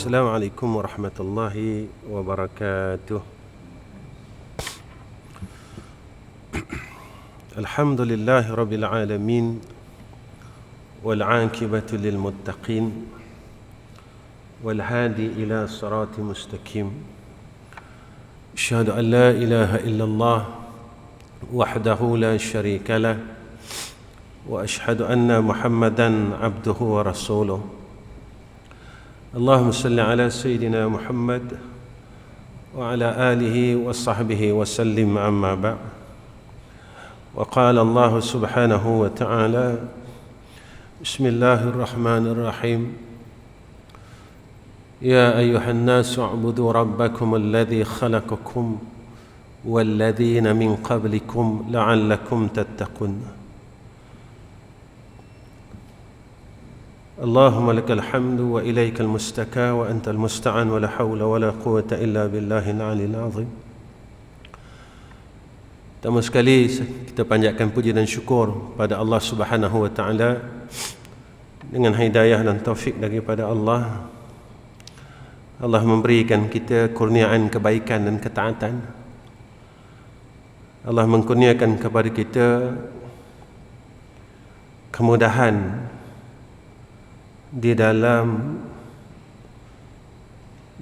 Assalamualaikum warahmatullahi wabarakatuh. Alhamdulillahi rabbil alamin wal 'aqibatu lil muttaqin wal hadi ila siratal mustaqim. Asyhadu an la ilaha illallah wahdahu la syarika lah wa asyhadu anna Muhammadan abduhu wa rasuluh. Allahumma salli ala sayyidina Muhammad wa ala alihi wa sahbihi wa sallim, amma ba'd. Wa qala Allah subhanahu wa ta'ala, Bismillahirrahmanirrahim. Ya ayyuhan nasu u'budu rabbakum alladhi khalaqakum walladhina min qablikum la'allakum tattaqun. Allahumma lakal hamdu wa ilaikal mustaka wa antal musta'an wa la hawla wa la quwwata illa billahil aliyil azim. Pertama sekali kita panjatkan puji dan syukur pada Allah Subhanahu wa taala dengan hidayah dan taufik daripada Allah. Allah memberikan kita kurniaan kebaikan dan ketaatan. Allah mengkurniakan kepada kita kemudahan di dalam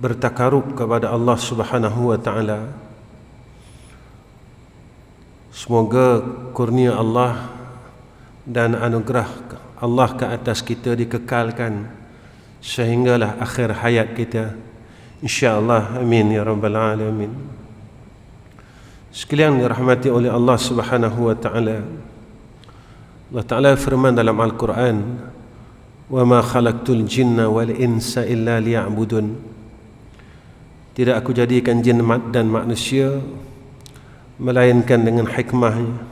bertakarub kepada Allah Subhanahu wa taala. Semoga kurnia Allah dan anugerah Allah ke atas kita dikekalkan sehinggalah akhir hayat kita, insya-Allah. Amin ya rabbal alamin. Sekalian dirahmati oleh Allah Subhanahu wa taala, Allah Taala firman dalam Al-Quran, wa ma khalaqtul jinna wal insa illa liya'budun. Tidak aku jadikan jin dan manusia melainkan dengan hikmahnya.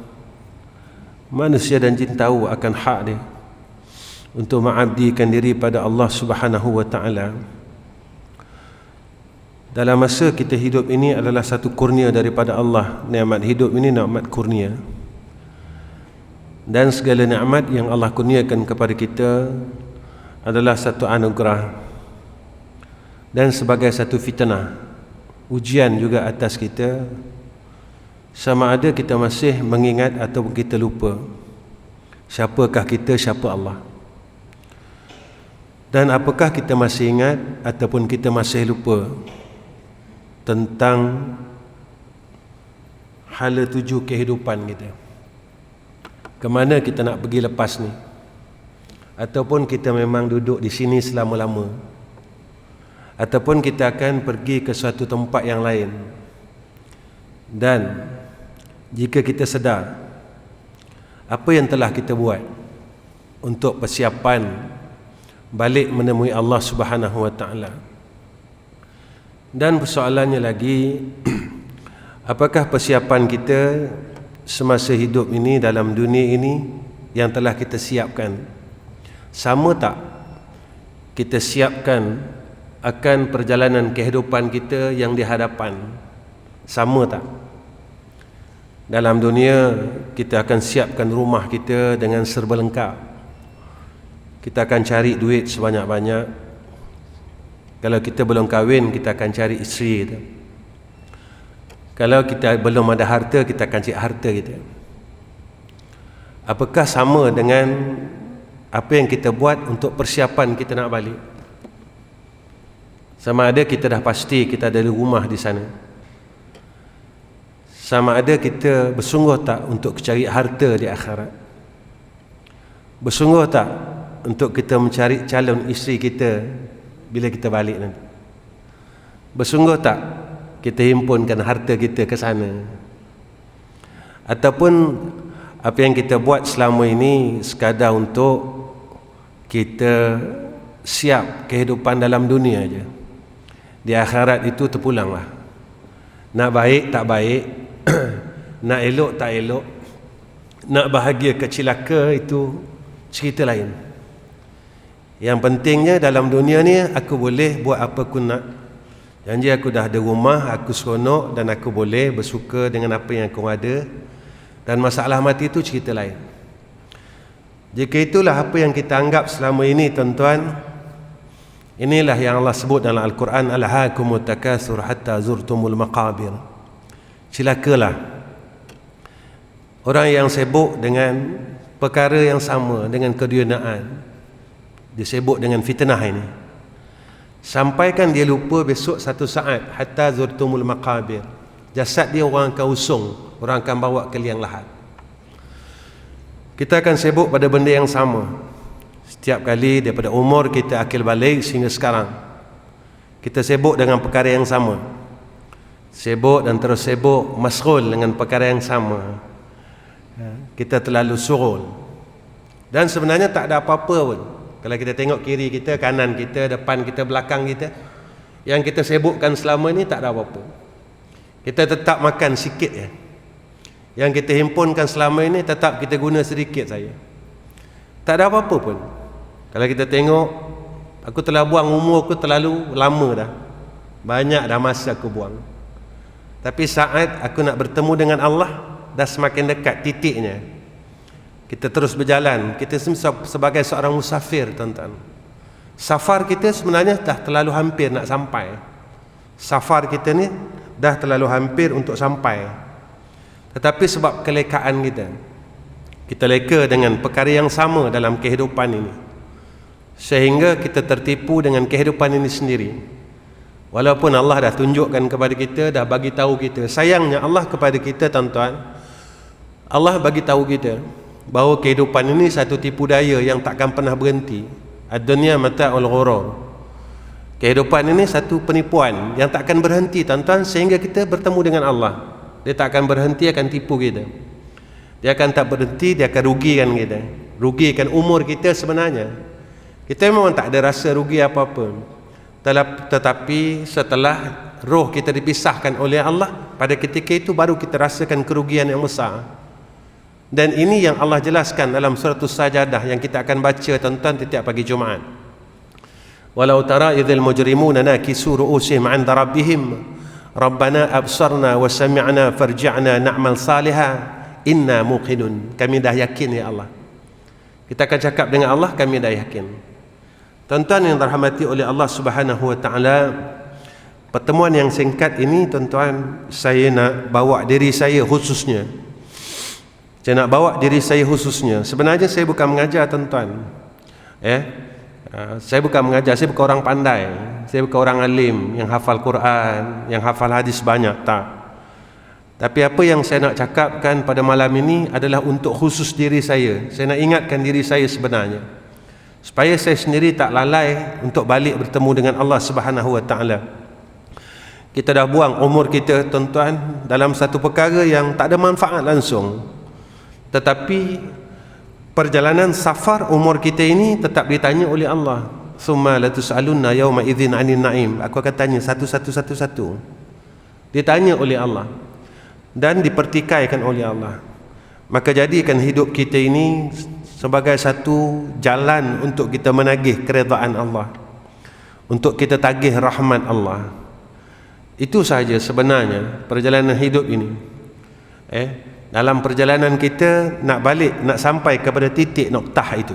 Manusia dan jin tahu akan hak dia untuk mengabdikan diri pada Allah Subhanahu wa taala. Dalam masa kita hidup ini adalah satu kurnia daripada Allah. Nikmat hidup ini nikmat kurnia, dan segala nikmat yang Allah kurniakan kepada kita adalah satu anugerah dan sebagai satu fitnah, ujian juga atas kita, sama ada kita masih mengingat atau kita lupa siapakah kita, siapa Allah, dan apakah kita masih ingat ataupun kita masih lupa tentang hala tuju kehidupan kita. Kemana kita nak pergi lepas ni? Ataupun kita memang duduk di sini selama-lama? Ataupun kita akan pergi ke suatu tempat yang lain? Dan jika kita sedar apa yang telah kita buat untuk persiapan balik menemui Allah Subhanahu wa taala? Dan persoalannya lagi, apakah persiapan kita semasa hidup ini dalam dunia ini yang telah kita siapkan? Sama tak kita siapkan akan perjalanan kehidupan kita yang di hadapan? Sama tak? Dalam dunia kita akan siapkan rumah kita dengan serba lengkap. Kita akan cari duit sebanyak-banyak. Kalau kita belum kahwin, kita akan cari isteri kita. Kalau kita belum ada harta, kita akan cari harta kita. Apakah sama dengan apa yang kita buat untuk persiapan kita nak balik? Sama ada kita dah pasti kita ada rumah di sana. Sama ada kita bersungguh tak untuk cari harta di akhirat? Bersungguh tak untuk kita mencari calon isteri kita bila kita balik nanti? Bersungguh tak kita himpunkan harta kita ke sana? Ataupun apa yang kita buat selama ini sekadar untuk kita siap kehidupan dalam dunia aja? Di akhirat itu terpulanglah. Nak baik tak baik, nak elok tak elok, nak bahagia ke celaka, itu cerita lain. Yang pentingnya dalam dunia ni aku boleh buat apa aku nak. Janji aku dah ada rumah, aku seronok dan aku boleh bersuka dengan apa yang aku ada. Dan masalah mati itu cerita lain. Jika itulah apa yang kita anggap selama ini, tuan-tuan, Inilah yang Allah sebut dalam Al-Quran, alhaakumut takatsur hatta zurtumul maqabir. Celakalah orang yang sibuk dengan perkara yang sama, dengan keduniaan. Dia sibuk dengan fitnah ini, sampaikan dia lupa besok satu saat, hatta zurtumul maqabir, jasad dia orang akan usung, orang akan bawa ke liang lahat. Kita akan sibuk pada benda yang sama setiap kali daripada umur kita akil balik sehingga sekarang. Kita sibuk dengan perkara yang sama, sibuk dan terus sibuk, masghul dengan perkara yang sama. Kita terlalu surul, dan sebenarnya tak ada apa-apa pun. Kalau kita tengok kiri kita, kanan kita, depan kita, belakang kita, yang kita sibukkan selama ni tak ada apa-apa. Kita tetap makan sikit ya. Yang kita himpunkan selama ini tetap kita guna sedikit saja. Tak ada apa-apa pun. Kalau kita tengok, aku telah buang umur aku terlalu lama dah. Banyak dah masa aku buang. Tapi saat aku nak bertemu dengan Allah, dah semakin dekat titiknya. Kita terus berjalan. Kita sebagai seorang musafir, tuan-tuan. Safar kita sebenarnya dah terlalu hampir nak sampai. Safar kita ni dah terlalu hampir untuk sampai. Tetapi sebab kelekaan kita leka dengan perkara yang sama dalam kehidupan ini, sehingga kita tertipu dengan kehidupan ini sendiri. Walaupun Allah dah tunjukkan kepada kita, dah bagi tahu kita. Sayangnya Allah kepada kita, tuan-tuan, Allah bagi tahu kita bahawa kehidupan ini satu tipu daya yang takkan pernah berhenti. Ad-dunya mata'ul ghurur. Kehidupan ini satu penipuan yang takkan berhenti, tuan-tuan, sehingga kita bertemu dengan Allah. Dia tak akan berhenti, akan tipu kita. Dia akan tak berhenti, dia akan rugikan kita. Rugikan umur kita sebenarnya. Kita memang tak ada rasa rugi apa-apa. Tetapi setelah roh kita dipisahkan oleh Allah, pada ketika itu baru kita rasakan kerugian yang besar. Dan ini yang Allah jelaskan dalam surah As-Sajadah yang kita akan baca, tuan-tuan, setiap pagi Jumaat. Walau tara idzal mujrimuna nakisu ru'usihim 'inda rabbihim Rabbana absarna wa sami'na farji'na na'mal salihah inna muqinun. Kami dah yakin ya Allah. Kita akan cakap dengan Allah, kami dah yakin. Tuan-tuan yang dirahmati oleh Allah Subhanahu wa taala, pertemuan yang singkat ini, tuan-tuan, saya nak bawa diri saya khususnya. Saya nak bawa diri saya khususnya. Sebenarnya saya bukan mengajar, tuan-tuan. Saya bukan mengajar, saya bukan orang pandai, saya bukan orang alim yang hafal Quran, yang hafal hadis banyak, tak. Tapi apa yang saya nak cakapkan pada malam ini adalah untuk khusus diri saya. Saya nak ingatkan diri saya sebenarnya, supaya saya sendiri tak lalai untuk balik bertemu dengan Allah Subhanahu wa taala. Kita dah buang umur kita, tuan-tuan, dalam satu perkara yang tak ada manfaat langsung. Tetapi perjalanan safar umur kita ini tetap ditanya oleh Allah. Summa latus'alunna yawma idzin 'anil na'im. Aku akan tanya satu. Ditanya oleh Allah dan dipertikaikan oleh Allah. Maka jadikan hidup kita ini sebagai satu jalan untuk kita menagih keredaan Allah, untuk kita tagih rahmat Allah. Itu sahaja sebenarnya perjalanan hidup ini. Dalam perjalanan kita nak balik, nak sampai kepada titik noktah itu.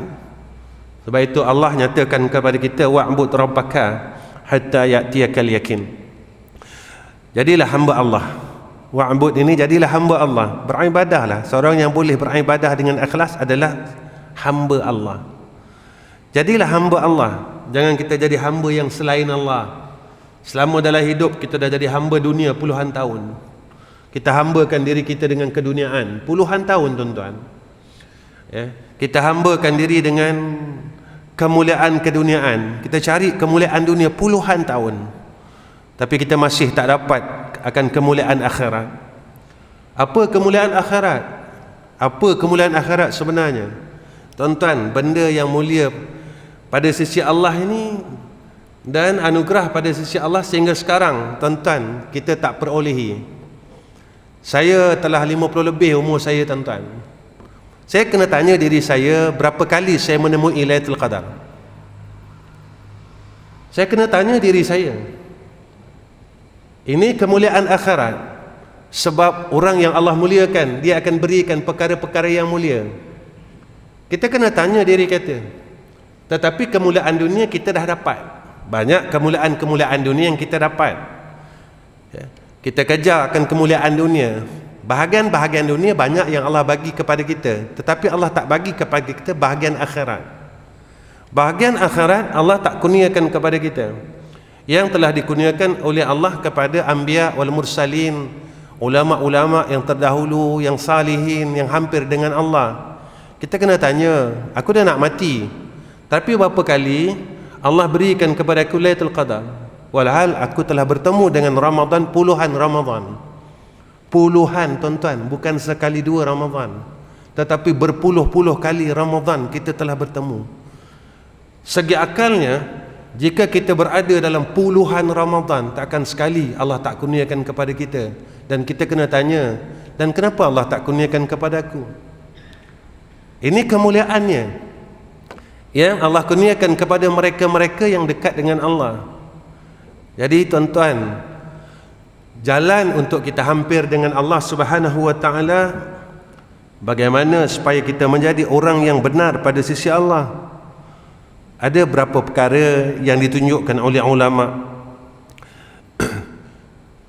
Sebab itu Allah nyatakan kepada kita, wa'bud rabbaka hatta ya'tiyakal yakin. Jadilah hamba Allah. Wa'bud ini jadilah hamba Allah. Beribadahlah. Seorang yang boleh beribadah dengan ikhlas adalah hamba Allah. Jadilah hamba Allah. Jangan kita jadi hamba yang selain Allah. Selama dalam hidup kita dah jadi hamba dunia puluhan tahun. Kita hambakan diri kita dengan keduniaan puluhan tahun, tuan-tuan. Kita hambakan diri dengan kemuliaan keduniaan. Kita cari kemuliaan dunia puluhan tahun, tapi kita masih tak dapat akan kemuliaan akhirat. Apa kemuliaan akhirat? Apa kemuliaan akhirat sebenarnya? Tuan-tuan, benda yang mulia pada sisi Allah ini dan anugerah pada sisi Allah sehingga sekarang, tuan-tuan, kita tak perolehi. Saya telah 50 lebih umur saya, tuan-tuan. Saya kena tanya diri saya, berapa kali saya menemui Lailatul Qadar? Saya kena tanya diri saya. Ini kemuliaan akhirat. Sebab orang yang Allah muliakan, dia akan berikan perkara-perkara yang mulia. Kita kena tanya diri kita. Tetapi kemuliaan dunia kita dah dapat. Banyak kemuliaan-kemuliaan dunia yang kita dapat. Ya. Kita kejar akan kemuliaan dunia. Bahagian-bahagian dunia banyak yang Allah bagi kepada kita, tetapi Allah tak bagi kepada kita bahagian akhirat. Bahagian akhirat Allah tak kurniakan kepada kita, yang telah dikurniakan oleh Allah kepada anbiya wal mursalin, ulama-ulama yang terdahulu, yang salihin, yang hampir dengan Allah. Kita kena tanya, aku dah nak mati, tapi berapa kali Allah berikan kepada aku Lailatul Qadar, walhal aku telah bertemu dengan Ramadan, puluhan Ramadan. Puluhan, tuan-tuan, bukan sekali dua Ramadan, tetapi berpuluh-puluh kali Ramadan kita telah bertemu. Segi akalnya, jika kita berada dalam puluhan Ramadan, takkan sekali Allah tak kurniakan kepada kita. Dan kita kena tanya, dan kenapa Allah tak kurniakan kepada aku? Ini kemuliaannya yang Allah kurniakan kepada mereka-mereka yang dekat dengan Allah. Jadi tuan-tuan, jalan untuk kita hampir dengan Allah Subhanahu wa taala, bagaimana supaya kita menjadi orang yang benar pada sisi Allah. Ada berapa perkara yang ditunjukkan oleh ulama.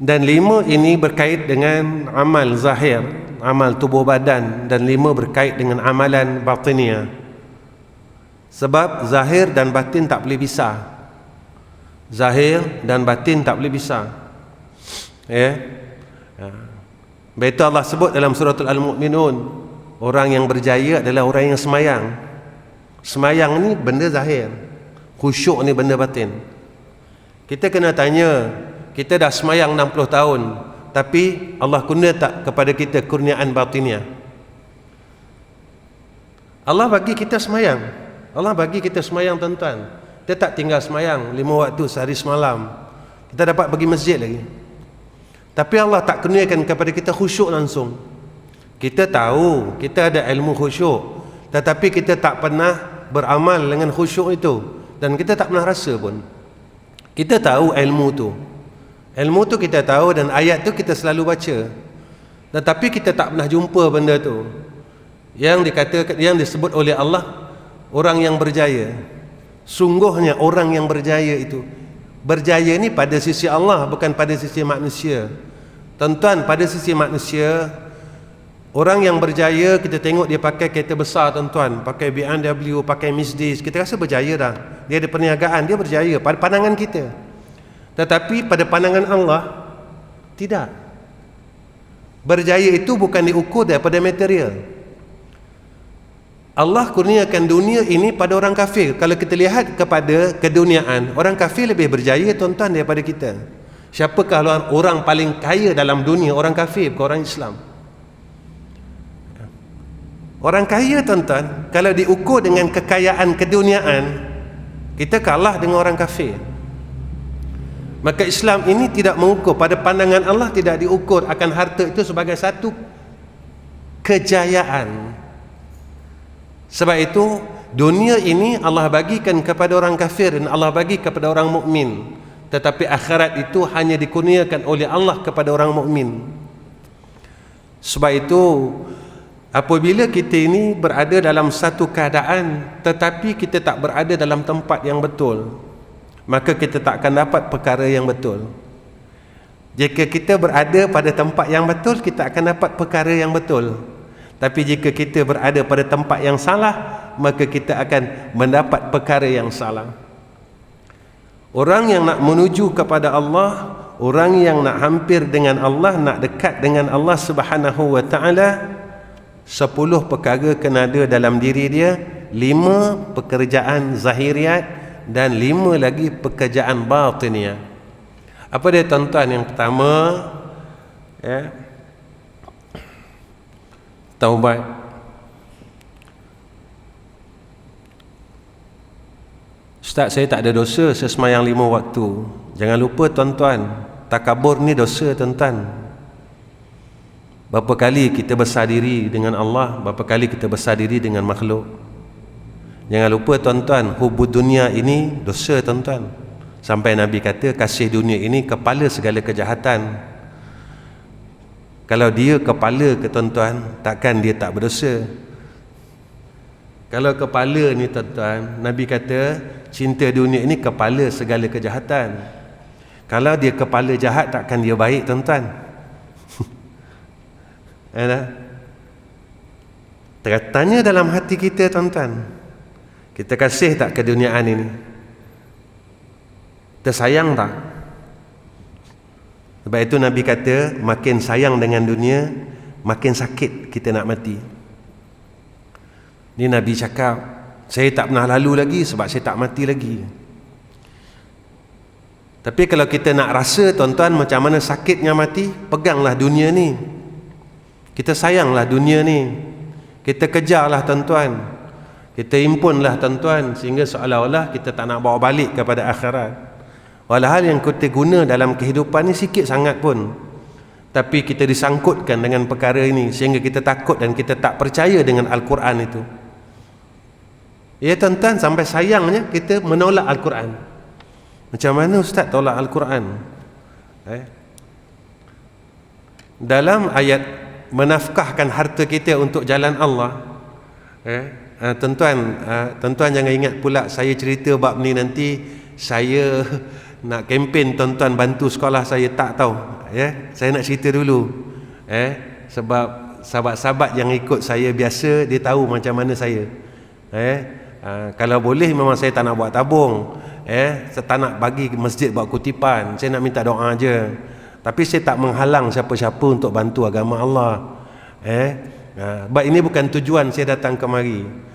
Dan 5 ini berkait dengan amal zahir, amal tubuh badan, dan 5 berkait dengan amalan batiniah. Sebab zahir dan batin tak boleh pisah. Zahir dan batin tak boleh pisah. Ya. Begitu Allah sebut dalam suratul Al-Mu'minun, orang yang berjaya adalah orang yang semayang. Semayang ni benda zahir, khusyuk ni benda batin. Kita kena tanya, kita dah semayang 60 tahun, tapi Allah kurnia tak kepada kita kurniaan batiniah? Allah bagi kita semayang, Allah bagi kita semayang, tuan-tuan. Dia tak tinggal semayang 5 waktu sehari semalam, kita dapat pergi masjid lagi. Tapi Allah tak kurniakan kepada kita khusyuk langsung. Kita tahu kita ada ilmu khusyuk, tetapi kita tak pernah beramal dengan khusyuk itu, dan kita tak pernah rasa pun. Kita tahu ilmu tu, ilmu tu kita tahu, dan ayat tu kita selalu baca, tetapi kita tak pernah jumpa benda tu yang dikatakan, yang disebut oleh Allah orang yang berjaya. Sungguhnya orang yang berjaya itu, berjaya ni pada sisi Allah, bukan pada sisi manusia. Tuan-tuan, pada sisi manusia, orang yang berjaya, kita tengok dia pakai kereta besar, tuan-tuan, pakai BMW, pakai Mercedes, kita rasa berjaya dah. Dia ada perniagaan, dia berjaya pada pandangan kita. Tetapi pada pandangan Allah, tidak. Berjaya itu bukan diukur daripada material. Allah kurniakan dunia ini pada orang kafir. Kalau kita lihat kepada keduniaan, orang kafir lebih berjaya, tuan-tuan, daripada kita. Siapakah orang paling kaya dalam dunia? Orang kafir bukan orang Islam. Orang kaya, tuan-tuan, kalau diukur dengan kekayaan keduniaan, kita kalah dengan orang kafir. Maka Islam ini tidak mengukur, pada pandangan Allah tidak diukur akan harta itu sebagai satu kejayaan. Sebab itu dunia ini Allah bagikan kepada orang kafir dan Allah bagi kepada orang mukmin. Tetapi akhirat itu hanya dikurniakan oleh Allah kepada orang mukmin. Sebab itu apabila kita ini berada dalam satu keadaan tetapi kita tak berada dalam tempat yang betul, maka kita tak akan dapat perkara yang betul. Jika kita berada pada tempat yang betul, kita akan dapat perkara yang betul. Tapi jika kita berada pada tempat yang salah, maka kita akan mendapat perkara yang salah. Orang yang nak menuju kepada Allah, orang yang nak hampir dengan Allah, nak dekat dengan Allah Subhanahu wa taala, 10 perkara kena ada dalam diri dia, 5 pekerjaan zahiriat dan 5 lagi pekerjaan batiniah. Apa dia, tuan-tuan? Yang pertama, ya, taubat. Ustaz, saya tak ada dosa, saya semayang 5 waktu. Jangan lupa, tuan-tuan, takabur ni dosa, tuan-tuan. Berapa kali kita besar diri dengan Allah, berapa kali kita besar diri dengan makhluk. Jangan lupa, tuan-tuan, hubud dunia ini dosa, tuan-tuan. Sampai Nabi kata, kasih dunia ini kepala segala kejahatan. Kalau dia kepala ke, tuan-tuan, takkan dia tak berdosa. Kalau kepala ni tuan-tuan, Nabi kata cinta dunia ini kepala segala kejahatan. Kalau dia kepala jahat, takkan dia baik tuan-tuan. Tanya dalam hati kita tuan-tuan, kita kasih tak keduniaan ini? Kita sayang tak? Sebab itu Nabi kata, makin sayang dengan dunia, makin sakit kita nak mati. Ni Nabi cakap, saya tak pernah lalu lagi sebab saya tak mati lagi. Tapi kalau kita nak rasa tuan-tuan macam mana sakitnya mati, peganglah dunia ni. Kita sayanglah dunia ni. Kita kejarlah tuan-tuan. Kita himpunlah tuan-tuan, sehingga seolah-olah kita tak nak bawa balik kepada akhirat. Walhal yang kita guna dalam kehidupan ni sikit sangat pun, tapi kita disangkutkan dengan perkara ini sehingga kita takut dan kita tak percaya dengan Al-Quran itu. Ya tuan-tuan, sampai sayangnya kita menolak Al-Quran. Macam mana Ustaz tolak Al-Quran? Dalam ayat menafkahkan harta kita untuk jalan Allah, tuan-tuan jangan ingat pula saya cerita bab ni nanti saya nak kempen tuan-tuan bantu sekolah saya, tak tahu. Saya nak cerita dulu, sebab sahabat-sahabat yang ikut saya biasa, dia tahu macam mana saya. Kalau boleh memang saya tak nak buat tabung, saya tak nak bagi masjid buat kutipan, saya nak minta doa je. Tapi saya tak menghalang siapa-siapa untuk bantu agama Allah. Sebab ini bukan tujuan saya datang kemari.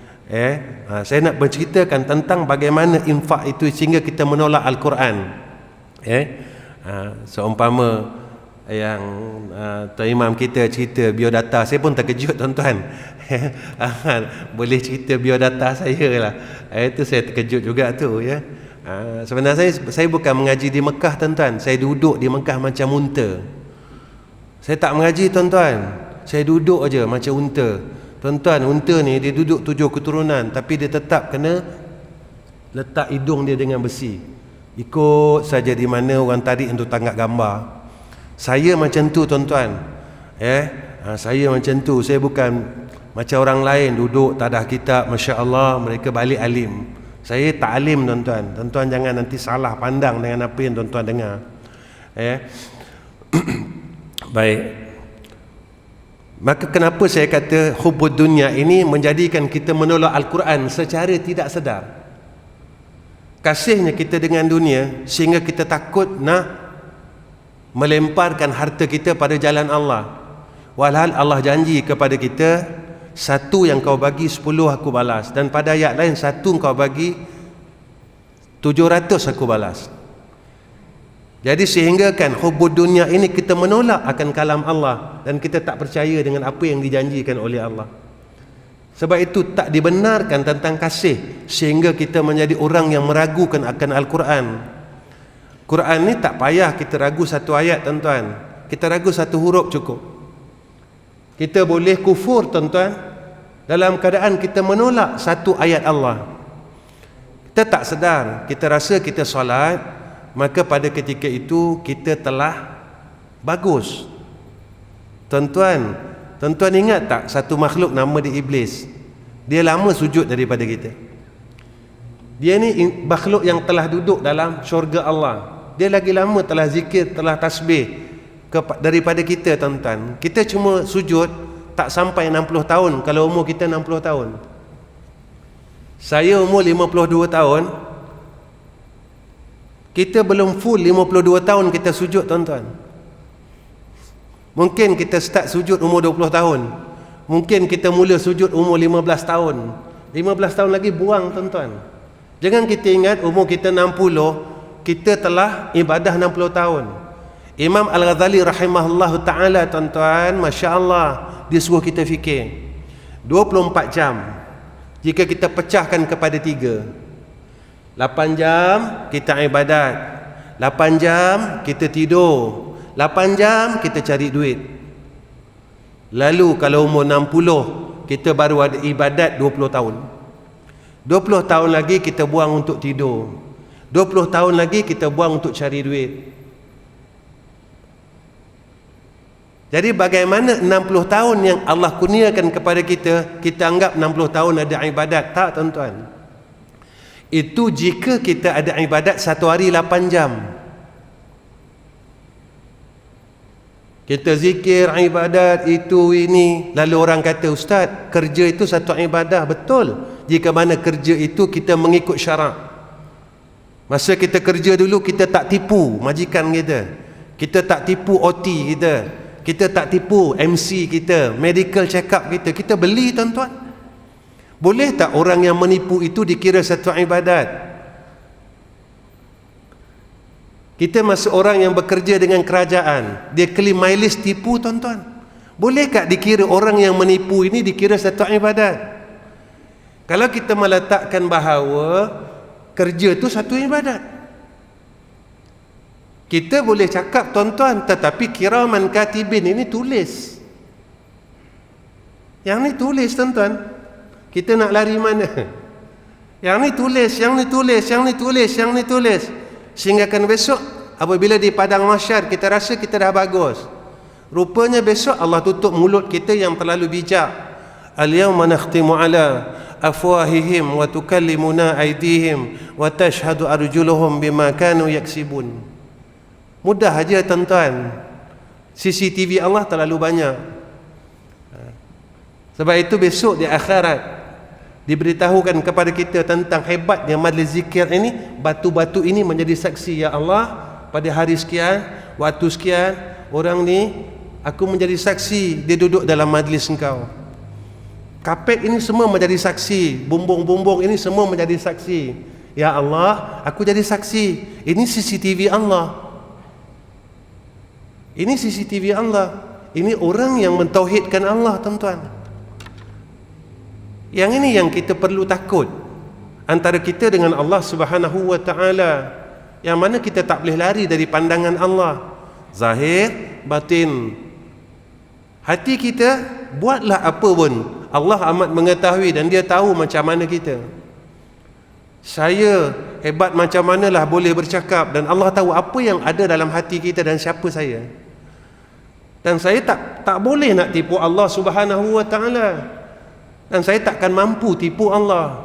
Saya nak berceritakan tentang bagaimana infak itu sehingga kita menolak Al-Quran. Seumpama yang Tuan Imam kita cerita biodata, saya pun terkejut tuan-tuan. Boleh cerita biodata saya lah, itu saya terkejut juga tu ya. Sebenarnya saya bukan mengaji di Mekah tuan-tuan, saya duduk di Mekah macam unta. Saya tak mengaji tuan-tuan, saya duduk aja macam unta. Tuan-tuan, unta ni dia duduk 7 keturunan, tapi dia tetap kena letak hidung dia dengan besi, ikut saja di mana orang tarik untuk tangkap gambar. Saya macam tu tuan-tuan. Saya macam tu. Saya bukan macam orang lain duduk tak ada kitab, Masya Allah mereka balik alim. Saya tak alim tuan-tuan. Tuan-tuan jangan nanti salah pandang dengan apa yang tuan-tuan dengar. Baik. Maka kenapa saya kata hubbud dunia ini menjadikan kita menolak Al-Quran secara tidak sedar. Kasihnya kita dengan dunia sehingga kita takut nak melemparkan harta kita pada jalan Allah. Walhal Allah janji kepada kita, 1 yang kau bagi 10 aku balas, dan pada ayat lain 1 kau bagi 700 aku balas. Jadi sehingga kan hubbud dunia ini kita menolak akan kalam Allah dan kita tak percaya dengan apa yang dijanjikan oleh Allah. Sebab itu tak dibenarkan tentang kasih sehingga kita menjadi orang yang meragukan akan Al-Quran. Quran ni tak payah kita ragu 1 ayat tuan-tuan, kita ragu 1 huruf cukup. Kita boleh kufur tuan-tuan dalam keadaan kita menolak 1 ayat Allah. Kita tak sedar, kita rasa kita solat, maka pada ketika itu kita telah bagus. Tuan-tuan ingat tak satu makhluk nama dia Iblis? Dia lama sujud daripada kita. Dia ni makhluk yang telah duduk dalam syurga Allah. Dia lagi lama telah zikir, telah tasbih daripada kita tuan-tuan. Kita cuma sujud tak sampai 60 tahun kalau umur kita 60 tahun. Saya umur 52 tahun. Kita belum full 52 tahun kita sujud tuan-tuan. Mungkin kita start sujud umur 20 tahun. Mungkin kita mula sujud umur 15 tahun. 15 tahun lagi buang tuan-tuan. Jangan kita ingat umur kita 60 kita telah ibadah 60 tahun. Imam Al-Ghazali rahimahullahu ta'ala tuan-tuan, Masya Allah, dia suruh kita fikir 24 jam jika kita pecahkan kepada 3, 8 jam kita ibadat, 8 jam kita tidur, 8 jam kita cari duit. Lalu kalau umur 60 kita baru ada ibadat 20 tahun. 20 tahun lagi kita buang untuk tidur, 20 tahun lagi kita buang untuk cari duit. Jadi bagaimana 60 tahun yang Allah kurniakan kepada kita, kita anggap 60 tahun ada ibadat? Tak, tuan-tuan. Itu jika kita ada ibadat 1 hari 8 jam. Kita zikir, ibadat, itu, ini. Lalu orang kata, Ustaz, kerja itu satu ibadah. Betul, jika mana kerja itu kita mengikut syarak. Masa kita kerja dulu, kita tak tipu majikan kita, kita tak tipu OT kita, kita tak tipu MC kita, medical check up kita, kita beli, tuan-tuan. Boleh tak orang yang menipu itu dikira satu ibadat? Kita masuk orang yang bekerja dengan kerajaan, dia claim mileage tipu, tuan-tuan. Boleh tak dikira orang yang menipu ini dikira satu ibadat? Kalau kita meletakkan bahawa kerja itu satu ibadat, kita boleh cakap, tuan-tuan, tetapi kiraman katibin ini tulis. Yang ni tulis, tuan-tuan. Kita nak lari mana? Yang ni tulis, yang ni tulis, yang ni tulis, yang ni tulis. Sehingga kan besok apabila di padang mahsyar kita rasa kita dah bagus, rupanya besok Allah tutup mulut kita yang terlalu bijak. Al-yawma nakhtimu ala afwahihim wa tukallimuna aydihim wa tashhadu arjuluhum bima kanu yaksibun. Mudah aja, tuan-tuan. CCTV Allah terlalu banyak. Sebab itu besok di akhirat diberitahukan kepada kita tentang hebatnya majlis zikir ini. Batu-batu ini menjadi saksi, ya Allah, pada hari sekian, waktu sekian, orang ni, aku menjadi saksi dia duduk dalam majlis engkau. Kapet ini semua menjadi saksi, bumbung-bumbung ini semua menjadi saksi. Ya Allah, aku jadi saksi. Ini CCTV Allah. Ini CCTV Allah. Ini orang yang mentauhidkan Allah, tuan-tuan. Yang ini yang kita perlu takut antara kita dengan Allah Subhanahu wa ta'ala, yang mana kita tak boleh lari dari pandangan Allah. Zahir, batin. Hati kita, buatlah apa pun, Allah amat mengetahui dan dia tahu macam mana kita. Saya hebat macam manalah boleh bercakap, dan Allah tahu apa yang ada dalam hati kita dan siapa saya. Dan saya tak boleh nak tipu Allah Subhanahu wa ta'ala. Dan saya takkan mampu tipu Allah.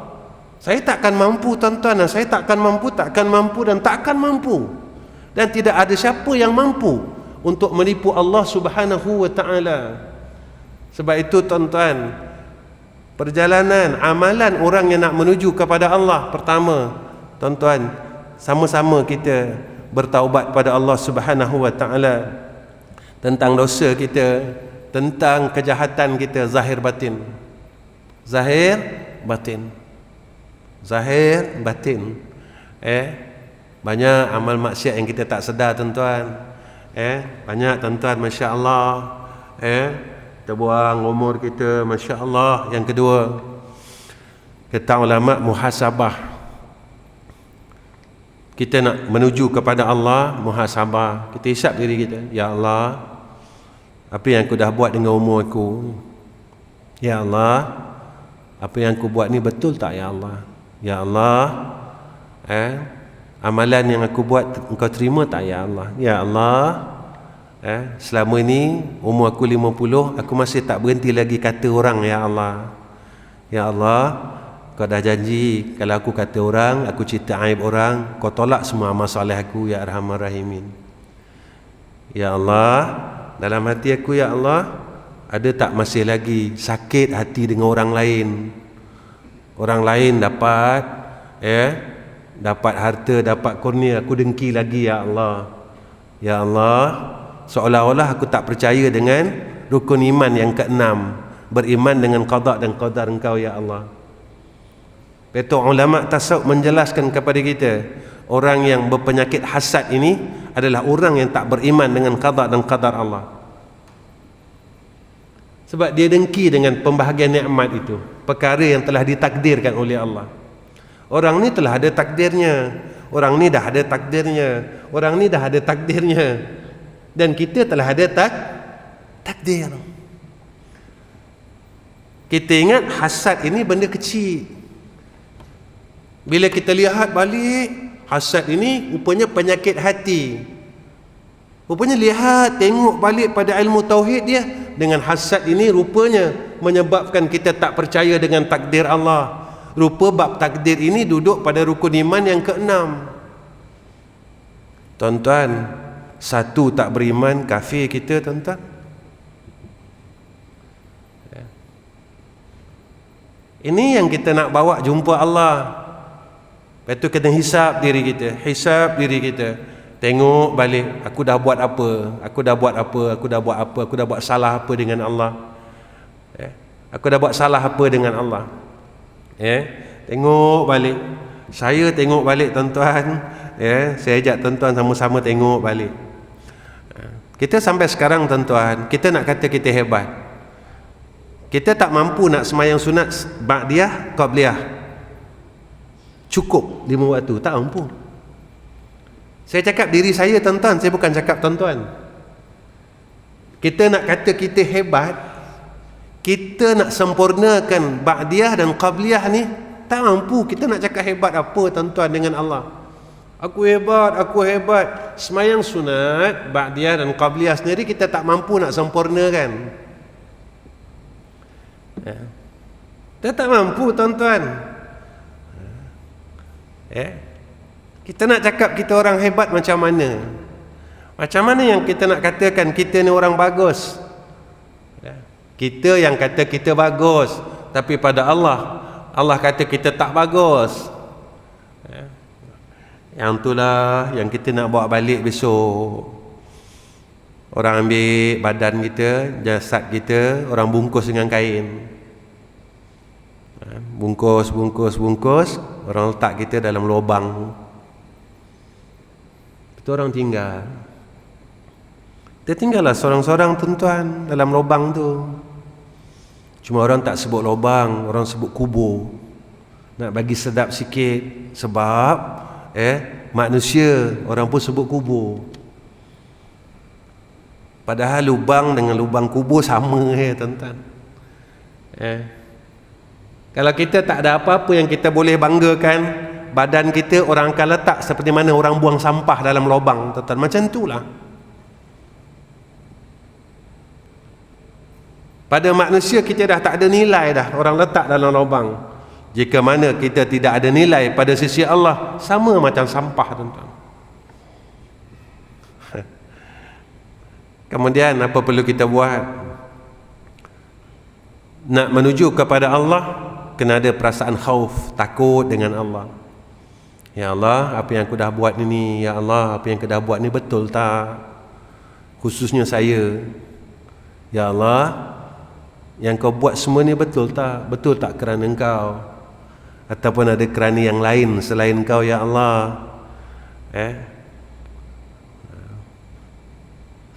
Saya takkan mampu, tuan-tuan, dan saya takkan mampu dan takkan mampu. Dan tidak ada siapa yang mampu untuk menipu Allah Subhanahu wa ta'ala. Sebab itu, tuan-tuan, perjalanan amalan orang yang nak menuju kepada Allah, pertama, tuan-tuan, sama-sama kita bertaubat pada Allah Subhanahu wa ta'ala tentang dosa kita, tentang kejahatan kita, zahir batin. Zahir batin. Zahir batin. Banyak amal maksiat yang kita tak sedar, tuan-tuan. Banyak, tuan-tuan, masya-Allah. Kita buang umur kita, masya-Allah. Yang kedua, kata ulama, muhasabah. Kita nak menuju kepada Allah, muhasabah. Kita hisap diri kita. Ya Allah, apa yang aku dah buat dengan umur aku? Ya Allah, apa yang aku buat ni betul tak, ya Allah? Ya Allah, amalan yang aku buat engkau terima tak, ya Allah? Ya Allah, selama ni umur aku 50, aku masih tak berhenti lagi kata orang, ya Allah. Ya Allah, kau dah janji kalau aku kata orang, aku cerita aib orang, kau tolak semua masalah aku, ya Arhamar Rahimin. Ya Allah, dalam hati aku, ya Allah, ada tak masih lagi sakit hati dengan orang lain? Orang lain dapat dapat harta, dapat kurnia, aku dengki lagi, ya Allah. Ya Allah, seolah-olah aku tak percaya dengan rukun iman yang keenam, beriman dengan qada dan qadar engkau, ya Allah. Betul, ulama tasawuf menjelaskan kepada kita, orang yang berpenyakit hasad ini adalah orang yang tak beriman dengan qada dan qadar Allah. Sebab dia dengki dengan pembahagian nikmat itu, perkara yang telah ditakdirkan oleh Allah. Orang ni telah ada takdirnya, orang ni dah ada takdirnya, orang ni dah ada takdirnya, dan kita telah ada takdir. Kita ingat hasad ini benda kecil. Bila kita lihat balik, hasad ini rupanya penyakit hati Rupanya lihat, tengok balik pada ilmu tauhid dia. Dengan hasad ini rupanya menyebabkan kita tak percaya dengan takdir Allah. Rupa bab takdir ini duduk pada rukun iman yang keenam. Tuan-tuan, satu tak beriman, kafir kita, tuan-tuan. Ini yang kita nak bawa jumpa Allah. Lepas tu kena hisap diri kita. Hisap diri kita. Tengok balik, aku dah buat apa, aku dah buat apa, aku dah buat apa, aku dah buat salah apa dengan Allah. Aku dah buat salah apa dengan Allah. Tengok balik. Saya tengok balik, tuan-tuan. Saya ajak tuan-tuan sama-sama tengok balik. Kita sampai sekarang, tuan-tuan, kita nak kata kita hebat. Kita tak mampu nak semayang sunat ba'diyah, qabliyah cukup 5 waktu, tak mampu. Saya cakap diri saya, tuan-tuan, saya bukan cakap tuan-tuan. Kita nak kata kita hebat, kita nak sempurnakan ba'diyah dan qabliyah ni, tak mampu. Kita nak cakap hebat apa, tuan-tuan, dengan Allah? Aku hebat. Semayang sunat ba'diyah dan qabliyah sendiri kita tak mampu nak sempurnakan. Kita tak mampu, tuan-tuan. Kita nak cakap kita orang hebat macam mana? Macam mana yang kita nak katakan kita ni orang bagus? Kita yang kata kita bagus, tapi pada Allah, Allah kata kita tak bagus. Yang itulah yang kita nak bawa balik besok. Orang ambil badan kita, jasad kita, orang bungkus dengan kain. Bungkus, orang letak kita dalam lubang. Itu orang tinggal. Dia tinggallah seorang-seorang, tuan-tuan, dalam lubang tu. Cuma orang tak sebut lubang, orang sebut kubur. Nak bagi sedap sikit. Sebab manusia, orang pun sebut kubur. Padahal lubang dengan lubang kubur sama, tuan-tuan. Kalau kita tak ada apa-apa yang kita boleh banggakan, badan kita orang akan letak seperti mana orang buang sampah dalam lubang, tuan-tuan. Macam itulah. Pada manusia kita dah tak ada nilai dah, orang letak dalam lubang. Jika mana kita tidak ada nilai pada sisi Allah, sama macam sampah, tuan-tuan. Kemudian apa perlu kita buat? Nak menuju kepada Allah, kena ada perasaan khauf, takut dengan Allah. Ya Allah, apa yang aku dah buat ini, ya Allah, apa yang aku dah buat ni betul tak? Khususnya saya. Ya Allah, yang kau buat semua ni betul tak? Betul tak kerana engkau? Ataupun ada kerana yang lain selain engkau, ya Allah?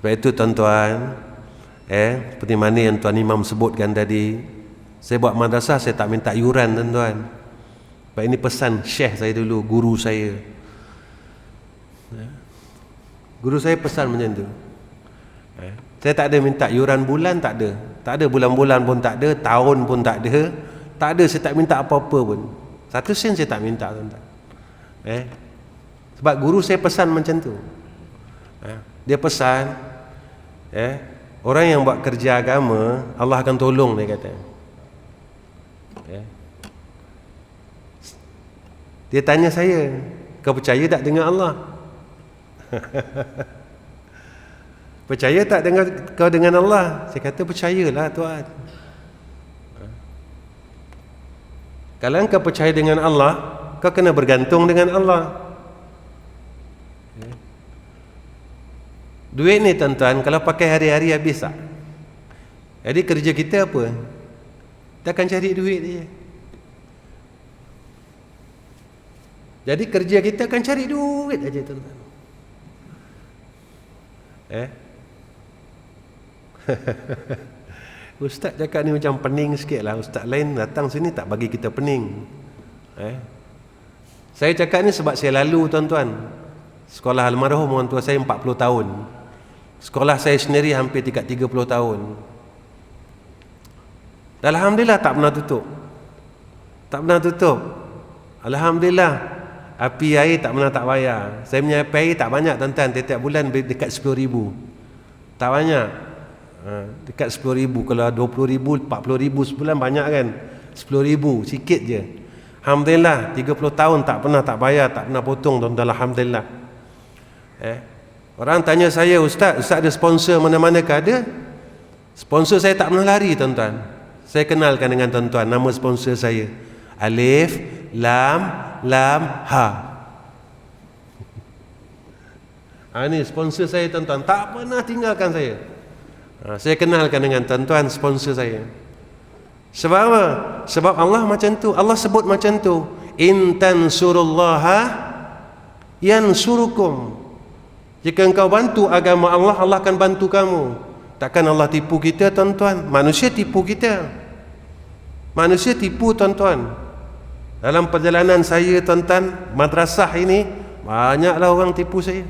Sebab itu, tuan-tuan, seperti mana yang Tuan Imam sebutkan tadi, saya buat madrasah, saya tak minta yuran, tuan-tuan. Sebab ini pesan syekh saya dulu, guru saya. Guru saya pesan macam tu. Saya tak ada minta yuran bulan, tak ada. Tak ada bulan-bulan pun tak ada, tahun pun tak ada. Tak ada, saya tak minta apa-apa pun. 1 sen saya tak minta, tuan-tuan. Sebab guru saya pesan macam tu. Dia pesan, orang yang buat kerja agama, Allah akan tolong, dia kata. Dia tanya saya, kau percaya tak dengan Allah? Percaya tak dengan kau dengan Allah? Saya kata percayalah, Tuan. Kalau kau percaya dengan Allah, kau kena bergantung dengan Allah. Duit ni, tuan-tuan, kalau pakai hari-hari habis tak? Jadi kerja kita apa? Kita akan cari duit je. Jadi kerja kita akan cari duit aja, tuan-tuan. Ustaz cakap ni macam pening sikit lah. Ustaz lain datang sini tak bagi kita pening. Saya cakap ni sebab saya lalu, tuan-tuan. Sekolah almarhum orang tua saya 40 tahun. Sekolah saya sendiri hampir 30 tahun. Alhamdulillah tak pernah tutup. Tak pernah tutup. Alhamdulillah. Api air tak pernah tak bayar. Saya punya api air tak banyak tuan-tuan, tiap bulan dekat 10,000. Tak banyak. Dekat 10,000. Kalau 20,000, 40,000 sebulan banyak kan. 10,000 sikit je. Alhamdulillah 30 tahun tak pernah tak bayar, tak pernah potong tuan-tuan. Alhamdulillah. Orang tanya saya, Ustaz ada sponsor mana-mana ke? Ada. Sponsor saya tak pernah lari tuan-tuan. Saya kenalkan dengan tuan-tuan nama sponsor saya. Alif Lam Ha. Ini sponsor saya tuan-tuan, tak pernah tinggalkan saya. Saya kenalkan dengan tuan-tuan sponsor saya. Sebab apa? Sebab Allah macam tu. Allah sebut macam tu. In tansurullaha yansurukum. Jika engkau bantu agama Allah, Allah akan bantu kamu. Takkan Allah tipu kita tuan-tuan? Manusia tipu kita. Manusia tipu tuan-tuan. Dalam perjalanan saya tuan-tuan, madrasah ini banyaklah orang tipu saya.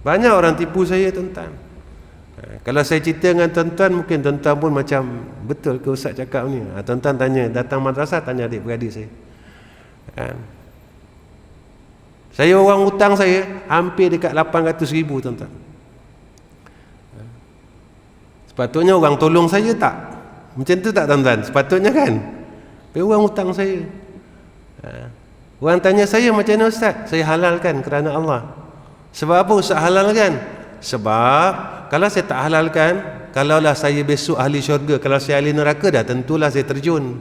Banyak orang tipu saya tuan-tuan. Kalau saya cerita dengan tuan-tuan, mungkin tuan-tuan pun macam, betul ke Ustaz cakap ni? Tuan-tuan tanya, datang madrasah tanya adik-beradik saya. Saya orang hutang saya hampir dekat 800,000 tuan-tuan. Sepatutnya orang tolong saya tak? Macam tu tak tuan-tuan? Sepatutnya kan? Tapi orang hutang saya. Orang tanya saya, macam mana Ustaz? Saya halalkan kerana Allah. Sebab apa Ustaz halalkan? Sebab kalau saya tak halalkan, kalaulah saya besok ahli syurga, kalau saya ahli neraka, dah tentulah saya terjun.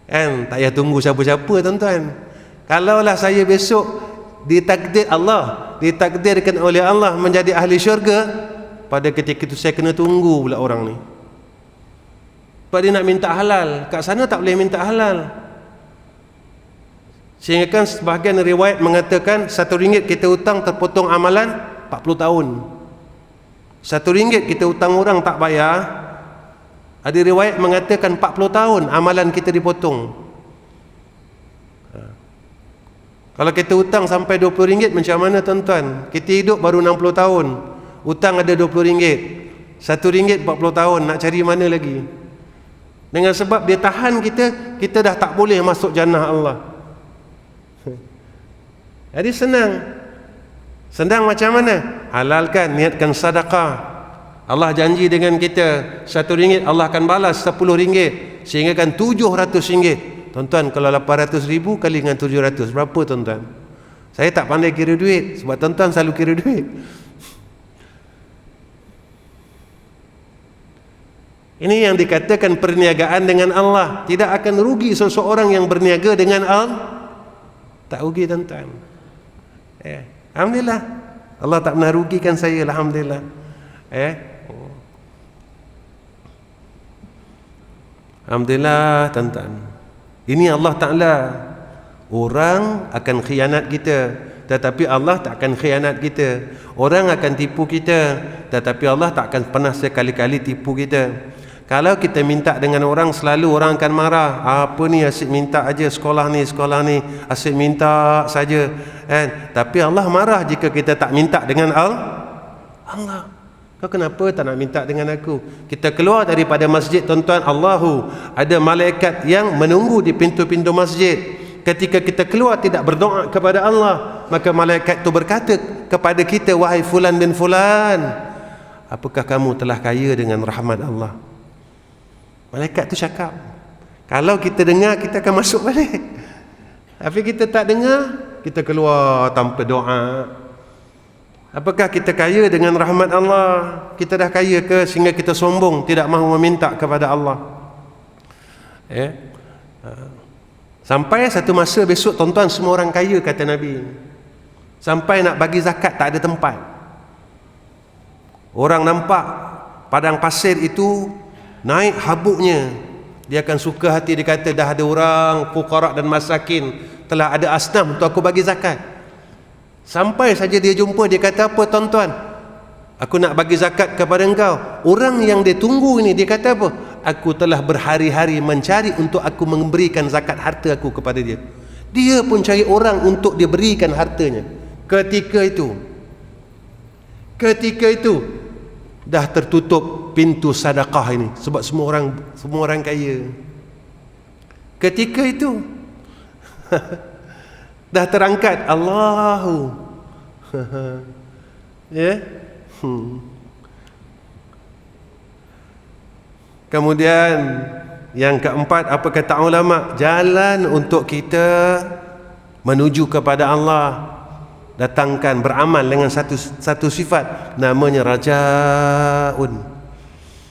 Tak payah tunggu siapa-siapa tuan-tuan. Kalaulah saya besok ditakdir Allah, ditakdirkan oleh Allah menjadi ahli syurga, pada ketika itu saya kena tunggu pula orang ni. Sebab dia nak minta halal, kat sana tak boleh minta halal. Sehingga kan sebahagian riwayat mengatakan RM1 kita hutang terpotong amalan 40 tahun. RM1 kita hutang orang tak bayar, ada riwayat mengatakan 40 tahun amalan kita dipotong. Kalau kita hutang sampai RM20 macam mana tuan-tuan? Kita hidup baru 60 tahun, hutang ada RM20, RM1 40 tahun, nak cari mana lagi? Dengan sebab dia tahan kita, kita dah tak boleh masuk jannah Allah. Jadi senang macam mana? Halalkan, niatkan sedekah. Allah janji dengan kita RM1 Allah akan balas RM10, sehingga kan RM700. Tuan-tuan, kalau 800,000 kali dengan 700, berapa tuan-tuan? Saya tak pandai kira duit, sebab tuan-tuan selalu kira duit. Ini yang dikatakan perniagaan dengan Allah. Tidak akan rugi seseorang yang berniaga dengan Allah. Tak rugi tuan-tuan. Alhamdulillah, Allah tak pernah rugikan saya. Alhamdulillah. Alhamdulillah tuan-tuan. Ini Allah Ta'ala. Orang akan khianat kita, tetapi Allah tak akan khianat kita. Orang akan tipu kita, tetapi Allah tak akan pernah sekali-kali tipu kita. Kalau kita minta dengan orang, selalu orang akan marah. Apa ni, asyik minta aja, sekolah ni asyik minta saja. Tapi Allah marah jika kita tak minta dengan Allah. Kau kenapa tak nak minta dengan aku? Kita keluar daripada masjid tuan-tuan, ada malaikat yang menunggu di pintu-pintu masjid. Ketika kita keluar tidak berdoa kepada Allah, maka malaikat itu berkata kepada kita, wahai fulan bin fulan, apakah kamu telah kaya dengan rahmat Allah? Malaikat itu cakap. Kalau kita dengar, kita akan masuk balik. Tapi kita tak dengar, kita keluar tanpa doa. Apakah kita kaya dengan rahmat Allah? Kita dah kaya ke sehingga kita sombong, tidak mahu meminta kepada Allah? Sampai satu masa besok tuan-tuan, semua orang kaya, kata Nabi. Sampai nak bagi zakat tak ada tempat. Orang nampak padang pasir itu naik habuknya, dia akan suka hati, dia kata dah ada orang fuqara dan masakin, telah ada asnaf untuk aku bagi zakat. Sampai saja dia jumpa, dia kata apa tuan-tuan? Aku nak bagi zakat kepada engkau. Orang yang dia tunggu ini, dia kata apa? Aku telah berhari-hari mencari untuk aku memberikan zakat harta aku kepada dia. Dia pun cari orang untuk dia berikan hartanya. Ketika itu dah tertutup pintu sedekah ini, sebab semua orang kaya. Ketika itu dah terangkat Allahu ya. Kemudian yang keempat, apa kata ulama? Jalan untuk kita menuju kepada Allah, datangkan, beramal dengan satu sifat, namanya rajaun.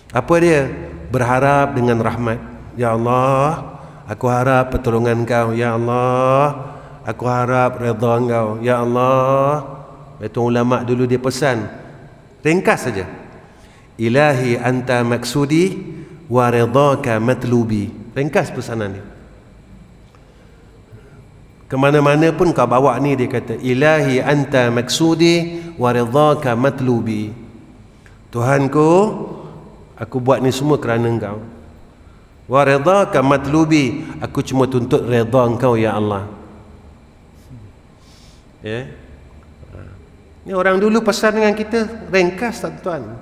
Apa dia? Berharap dengan rahmat. Ya Allah, aku harap pertolongan Kau. Ya Allah, aku harap redha Kau. Ya Allah. Itu ulama dulu dia pesan, ringkas saja, Ilahi anta maksudi wa ridhaka matlubi. Ringkas pesanan ni. Kemana-mana pun kau bawa ni, dia kata, Ilahi anta maksudi wa ridhaka matlubi. Tuhanku, aku buat ni semua kerana Engkau. Wa ridhaka matlubi, aku cuma tuntut redha Engkau, ya Allah. Ya. Ni orang dulu pesan dengan kita, ringkas tuan-tuan.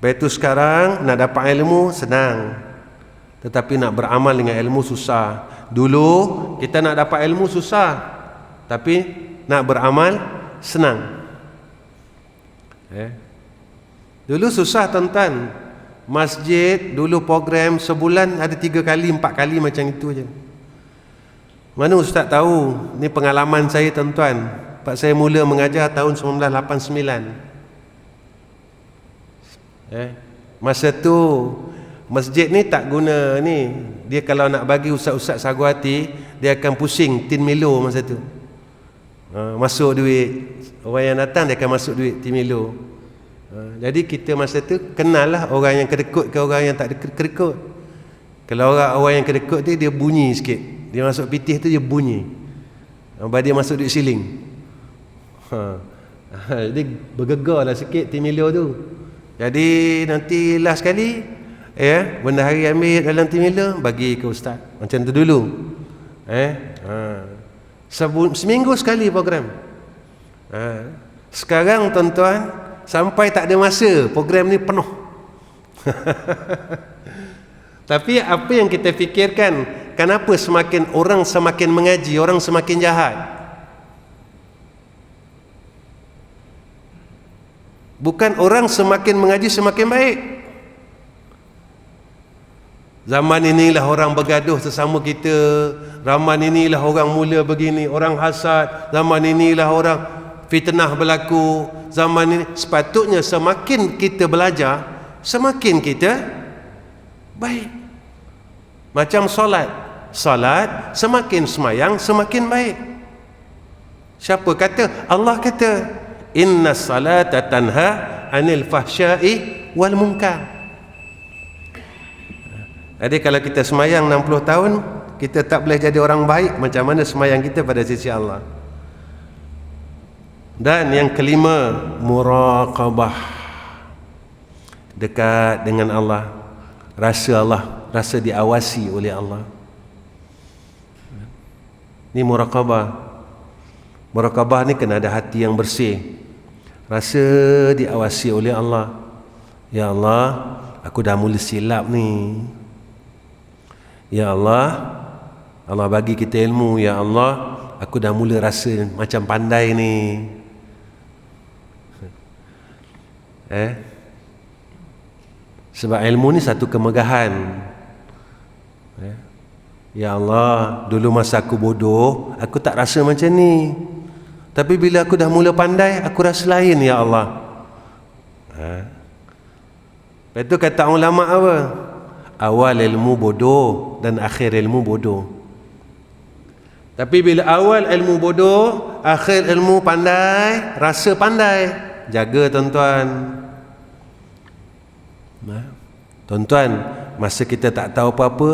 Baik tu sekarang nak dapat ilmu senang, tetapi nak beramal dengan ilmu susah. Dulu kita nak dapat ilmu susah, tapi nak beramal senang. Dulu susah tuan-tuan. Masjid dulu program sebulan ada 3 kali 4 kali macam itu je. Mana ustaz tahu? Ni pengalaman saya tuan-tuan. Pak saya mula mengajar tahun 1989. Masa tu masjid ni tak guna ni. Dia kalau nak bagi ustaz-ustaz sagu hati, dia akan pusing tin milo masa tu. Masuk duit. Orang yang datang dia akan masuk duit tin milo. Jadi kita masa tu kenal lah orang yang kedekut ke orang yang tak kedekut. Kalau orang yang kedekut tu dia bunyi sikit. Dia masuk pitih tu dia bunyi. Lepas dia masuk duit siling. Jadi bergegar lah sikit tin milo tu. Jadi nanti last sekali benda hari ambil dalam tin milo bagi ke ustaz. Macam tu dulu. Seminggu sekali program. Sekarang tuan-tuan, sampai tak ada masa, program ni penuh. Tapi apa yang kita fikirkan, kenapa semakin orang semakin mengaji, orang semakin jahat? Bukan orang semakin mengaji semakin baik. Zaman inilah orang bergaduh sesama kita. Zaman inilah orang mula begini, orang hasad. Zaman inilah orang fitnah berlaku. Zaman ini sepatutnya semakin kita belajar, semakin kita baik. Macam solat. Solat semakin semayang semakin baik. Siapa kata? Allah kata, Inna salata tanha anil fahsyai wal munkar. Jadi kalau kita semayang 60 tahun, kita tak boleh jadi orang baik, macam mana semayang kita pada sisi Allah? Dan yang kelima, muraqabah. Dekat dengan Allah. Rasa diawasi oleh Allah. Ini muraqabah. Muraqabah ni kena ada hati yang bersih. Rasa diawasi oleh Allah. Ya Allah, aku dah mula silap ni. Ya Allah, Allah bagi kita ilmu. Ya Allah, aku dah mula rasa macam pandai ni. Sebab ilmu ni satu kemegahan. Ya Allah, dulu masa aku bodoh, aku tak rasa macam ni. Tapi bila aku dah mula pandai, aku rasa lain, ya Allah. Lepas tu kata ulama apa? Awal ilmu bodoh dan akhir ilmu bodoh. Tapi bila awal ilmu bodoh, akhir ilmu pandai, rasa pandai. Jaga tuan-tuan. Tuan-tuan, masa kita tak tahu apa-apa,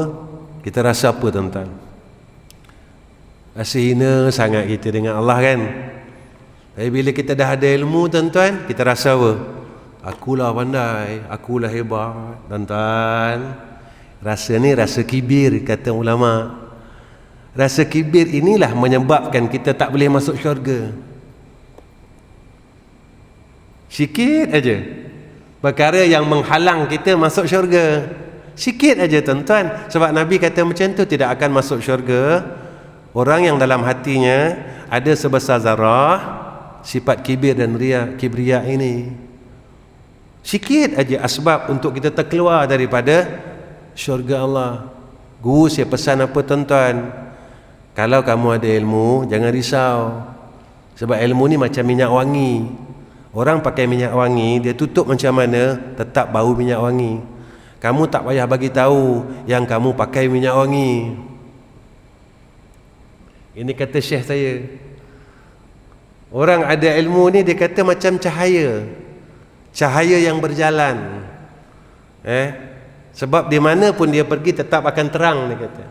kita rasa apa tuan-tuan? Rasa hina sangat kita dengan Allah kan? Tapi bila kita dah ada ilmu tuan-tuan, kita rasa apa? Akulah pandai, akulah hebat. Tuan-tuan, rasa ni rasa kibir, kata ulama. Rasa kibir inilah menyebabkan kita tak boleh masuk syurga. Sikit aja perkara yang menghalang kita masuk syurga. Sikit aja tuan-tuan. Sebab Nabi kata macam tu, tidak akan masuk syurga orang yang dalam hatinya ada sebesar zarah sifat kibir dan kibriya ini. Sikit aja asbab untuk kita terkeluar daripada syurga Allah. Guru saya pesan apa tuan-tuan? Kalau kamu ada ilmu, jangan risau. Sebab ilmu ni macam minyak wangi. Orang pakai minyak wangi, dia tutup macam mana, tetap bau minyak wangi. Kamu tak payah bagi tahu yang kamu pakai minyak wangi. Ini kata syekh saya. Orang ada ilmu ni, dia kata macam cahaya. Cahaya yang berjalan. Sebab di mana pun dia pergi tetap akan terang, dia kata.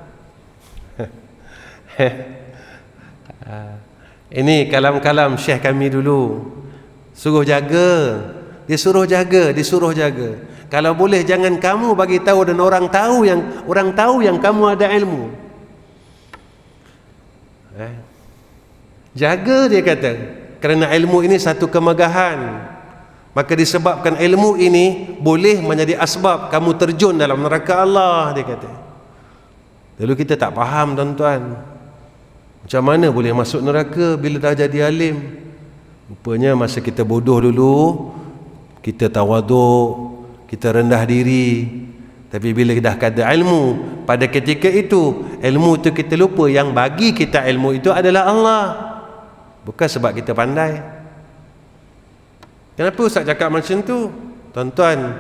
Ini kalam-kalam syekh kami dulu. Suruh jaga. Dia suruh jaga. Kalau boleh jangan kamu bagi tahu dan orang tahu yang kamu ada ilmu. Jaga, dia kata. Kerana ilmu ini satu kemegahan. Maka disebabkan ilmu ini boleh menjadi asbab kamu terjun dalam neraka Allah, dia kata. Dulu kita tak faham tuan-tuan. Macam mana boleh masuk neraka bila dah jadi alim? Rupanya masa kita bodoh dulu, kita tawaduk, kita rendah diri. Tapi bila dah ada ilmu, pada ketika itu ilmu itu kita lupa yang bagi kita ilmu itu adalah Allah, bukan sebab kita pandai. Kenapa Ustaz cakap macam tu? Tuan-tuan,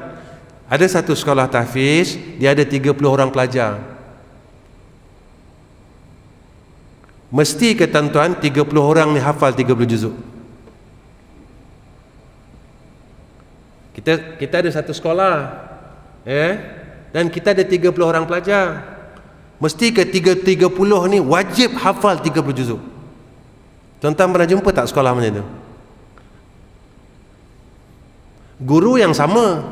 ada satu sekolah tahfiz, dia ada 30 orang pelajar. Mesti ke tuan-tuan 30 orang ni hafal 30 juzuk? Kita ada satu sekolah, dan kita ada 30 orang pelajar. Mesti ke 30 ni wajib hafal 30 juzuk? Tuan-tuan pernah jumpa tak sekolah macam tu? Guru yang sama,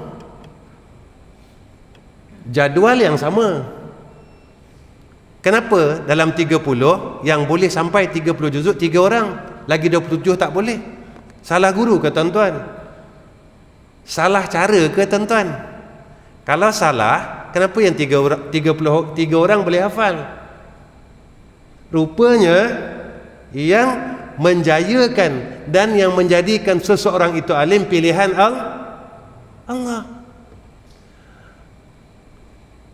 jadual yang sama. Kenapa dalam 30 yang boleh sampai 30 juzuk 3 orang, lagi 27 tak boleh? Salah guru ke tuan-tuan? Salah cara ke tuan-tuan? Kalau salah, kenapa yang 33 orang boleh hafal? Rupanya yang menjayakan dan yang menjadikan seseorang itu alim pilihan Allah.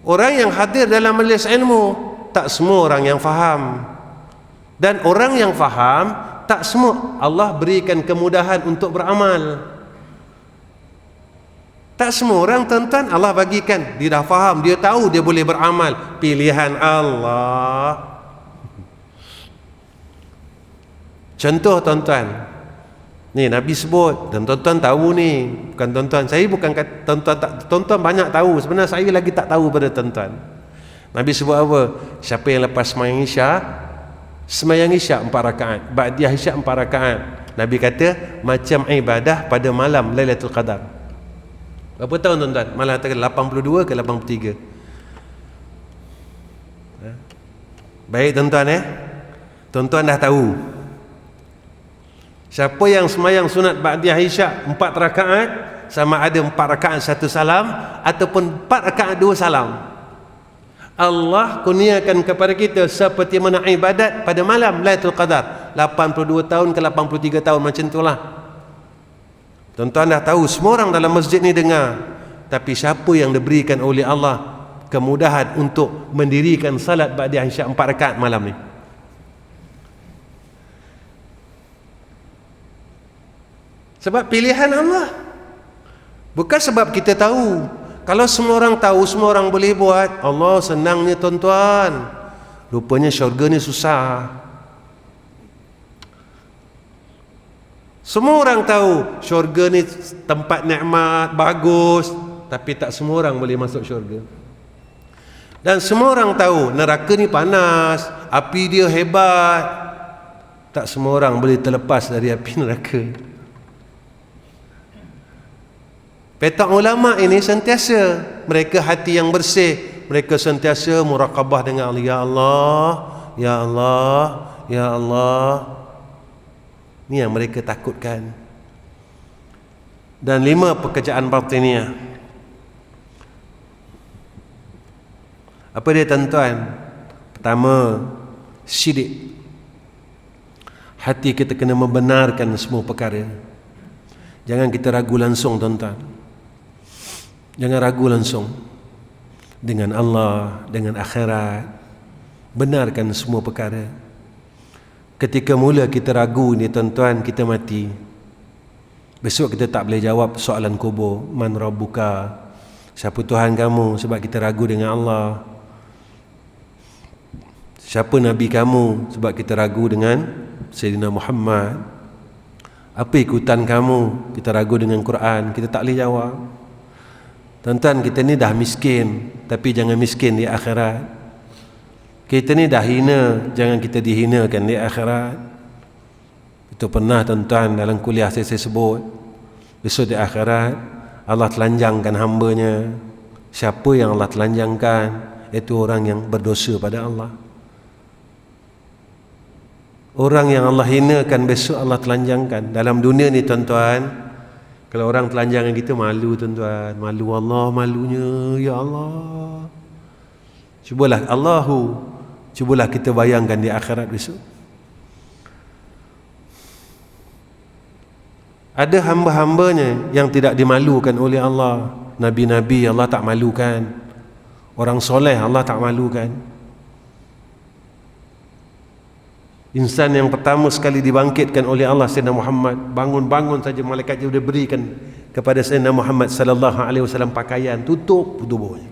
Orang yang hadir dalam majlis ilmu tak semua orang yang faham, dan orang yang faham tak semua Allah berikan kemudahan untuk beramal. Tak semua orang tuan-tuan Allah bagikan, dia dah faham, dia tahu dia boleh beramal. Pilihan Allah. Contoh tuan-tuan, ni Nabi sebut dan tuan-tuan tahu ni. Bukan tuan-tuan, saya bukan kata tuan-tuan banyak tahu, sebenarnya saya lagi tak tahu pada tuan-tuan. Nabi sebut apa? Siapa yang lepas sembahyang isyak 4 rakaat, ba'diyah isyak 4 rakaat, Nabi kata macam ibadah pada malam Lailatul Qadar. Berapa tahun tuan-tuan? Malah kata 82 ke 83? Baik tuan-tuan, tuan-tuan dah tahu. Siapa yang sembahyang sunat ba'diyah isyak 4 rakaat, sama ada 4 rakaat 1 salam ataupun 4 rakaat 2 salam, Allah kurniakan kepada kita seperti mana ibadat pada malam Lailatul Qadar. 82 tahun ke 83 tahun, macam itulah. Tuan-tuan dah tahu, semua orang dalam masjid ni dengar. Tapi siapa yang diberikan oleh Allah kemudahan untuk mendirikan salat ba'diyah isyak 4 rakaat malam ni? Sebab pilihan Allah, bukan sebab kita tahu. Kalau semua orang tahu, semua orang boleh buat, Allah senangnya tuan-tuan. Rupanya syurga ni susah. Semua orang tahu syurga ni tempat nikmat, bagus, tapi tak semua orang boleh masuk syurga. Dan semua orang tahu neraka ni panas, api dia hebat, tak semua orang boleh terlepas dari api neraka. Petak ulama ini sentiasa, mereka hati yang bersih, mereka sentiasa muraqabah dengan Allah. Ya Allah, Ya Allah, Ya Allah. Ini yang mereka takutkan. Dan 5 pekerjaan batiniah. Apa dia tuan-tuan? Pertama, syirik. Hati kita kena membenarkan semua perkara. Jangan kita ragu langsung tuan-tuan. Jangan ragu langsung dengan Allah, dengan akhirat. Benarkan semua perkara. Ketika mula kita ragu ni tuan-tuan, kita mati. Besok kita tak boleh jawab soalan kubur. Man rabbuka? Siapa Tuhan kamu? Sebab kita ragu dengan Allah. Siapa Nabi kamu? Sebab kita ragu dengan Sayyidina Muhammad. Apa ikutan kamu? Kita ragu dengan Quran. Kita tak boleh jawab. Tuan-tuan, kita ni dah miskin, tapi jangan miskin di akhirat. Kita ni dah hina, jangan kita dihinakan di akhirat. Itu pernah tuan-tuan dalam kuliah saya sebut. Besok di akhirat Allah telanjangkan hambanya. Siapa yang Allah telanjangkan? Itu orang yang berdosa pada Allah. Orang yang Allah hinakan besok Allah telanjangkan. Dalam dunia ni tuan-tuan, kalau orang telanjangan kita malu tuan-tuan. Malu Allah, malunya ya Allah. Cubalah kita bayangkan di akhirat besok. Ada hamba-hambanya yang tidak dimalukan oleh Allah. Nabi-nabi Allah tak malukan. Orang soleh Allah tak malukan. Insan yang pertama sekali dibangkitkan oleh Allah, Sayyidina Muhammad, bangun-bangun saja malaikat Jibril berikan kepada Sayyidina Muhammad sallallahu alaihi wasallam pakaian, tutup tubuhnya.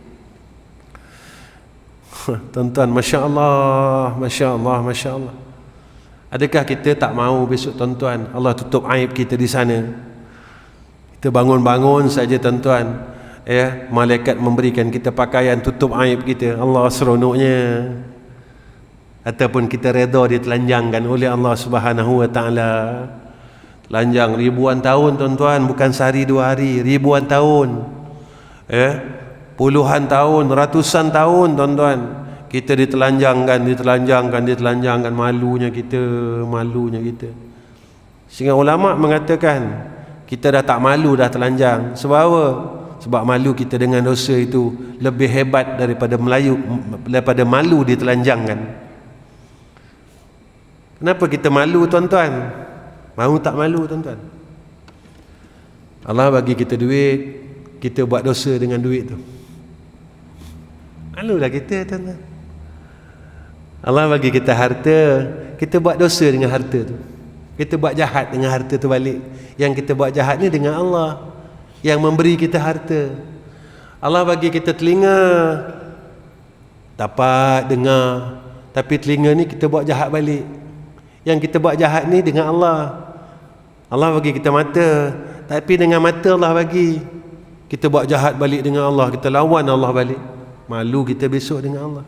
Tuan-tuan, masya-Allah, masya-Allah, masya-Allah. Adakah kita tak mahu besok tuan-tuan Allah tutup aib kita di sana? Kita bangun-bangun saja tuan-tuan, malaikat memberikan kita pakaian tutup aib kita. Allah seronoknya. Ataupun kita redha ditelanjangkan oleh Allah Subhanahu wa taala. Telanjang ribuan tahun tuan-tuan, bukan sehari dua hari, ribuan tahun. Puluhan tahun, ratusan tahun tuan-tuan. Kita ditelanjangkan, malunya kita. Sehingga ulama mengatakan kita dah tak malu dah telanjang. Sebab apa? Sebab malu kita dengan dosa itu lebih hebat daripada malu ditelanjangkan. Kenapa kita malu tuan-tuan? Mahu tak malu tuan-tuan? Allah bagi kita duit, kita buat dosa dengan duit tu. Malulah kita tuan-tuan. Allah bagi kita harta, kita buat dosa dengan harta tu. Kita buat jahat dengan harta tu balik. Yang kita buat jahat ni dengan Allah yang memberi kita harta. Allah bagi kita telinga, dapat dengar, tapi telinga ni kita buat jahat balik. Yang kita buat jahat ni dengan Allah. Allah bagi kita mata, tapi dengan mata Allah bagi, kita buat jahat balik dengan Allah. Kita lawan Allah balik. Malu kita besok dengan Allah.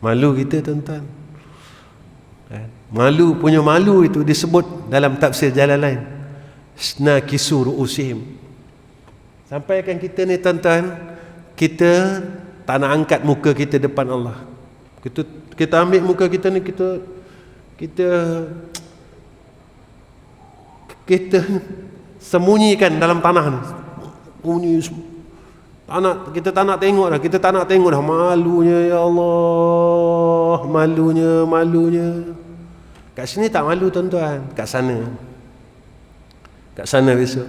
Malu kita tuan-tuan. Malu punya malu itu disebut dalam tafsir Jalalain, nakisu ru'usihim. Sampaikan kita ni tuan-tuan, kita tak nak angkat muka kita depan Allah. Kita ambil muka kita ni, kita sembunyikan dalam tanah ni. Kita tak nak tengok dah. Kita tak nak tengok dah. Malunya ya Allah. Malunya. Kat sini tak malu tuan-tuan. Kat sana besok.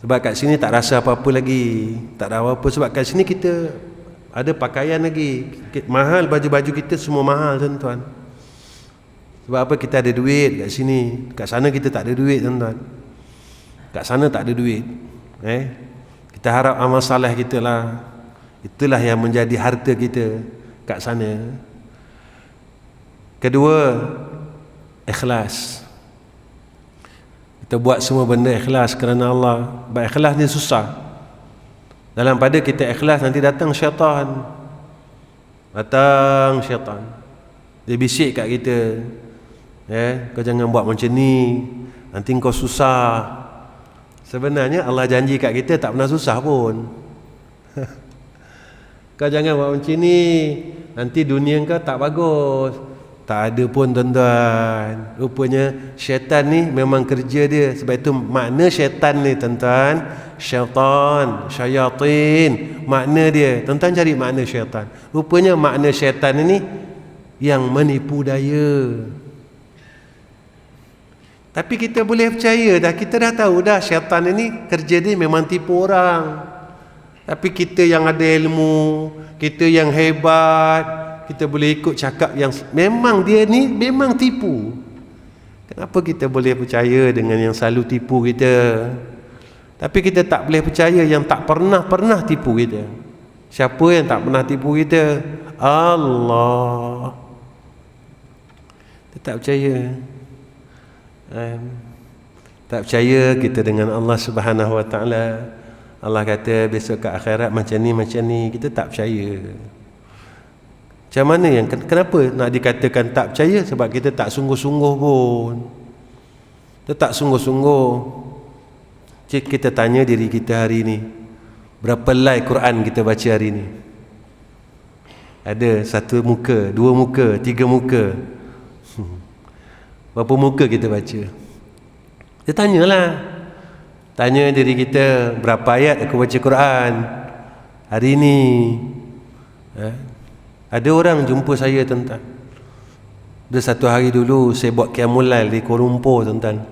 Sebab kat sini tak rasa apa-apa lagi. Tak ada apa-apa. Sebab kat sini kita ada pakaian lagi. Mahal baju-baju kita, semua mahal tuan-tuan. Sebab apa? Kita ada duit kat sini. Kat sana kita tak ada duit tuan-tuan. Kat sana tak ada duit. Kita harap amal saleh kita lah. Itulah yang menjadi harta kita kat sana. Kedua, ikhlas. Kita buat semua benda ikhlas kerana Allah. Sebab ikhlas ni susah. Dalam pada kita ikhlas, nanti datang syaitan. Dia bisik kat kita, kau jangan buat macam ni, nanti kau susah. Sebenarnya Allah janji kat kita tak pernah susah pun. Kau jangan buat macam ni, nanti dunia kau tak bagus. Tak ada pun tuan-tuan. Rupanya syaitan ni memang kerja dia. Sebab itu makna syaitan ni tuan-tuan, syaitan, syayatin, makna dia. Tuan-tuan cari makna syaitan. Rupanya makna syaitan ini yang menipu daya. Tapi kita boleh percaya dah, kita dah tahu dah syaitan ini kerja dia memang tipu orang. Tapi kita yang ada ilmu, kita yang hebat, kita boleh ikut cakap yang memang dia ni memang tipu. Kenapa kita boleh percaya dengan yang selalu tipu kita? Tapi kita tak boleh percaya yang tak pernah tipu kita. Siapa yang tak pernah tipu kita? Allah. Kita tak percaya. Tak percaya kita dengan Allah Subhanahu Wa Taala. Allah kata besok ke akhirat macam ni. Kita tak percaya. Macam mana yang kenapa nak dikatakan tak percaya? Sebab kita tak sungguh-sungguh pun. Kita tak sungguh-sungguh. Kita tanya diri kita hari ni, berapa like Quran kita baca hari ni? Ada satu muka, dua muka, tiga muka. Berapa muka kita baca? Kita tanyalah. Tanya diri kita, berapa ayat aku baca Quran hari ni? Ada orang jumpa saya tuan-tuan. Ada satu hari dulu saya buat qiyamul lail di Kuala Lumpur tuan-tuan.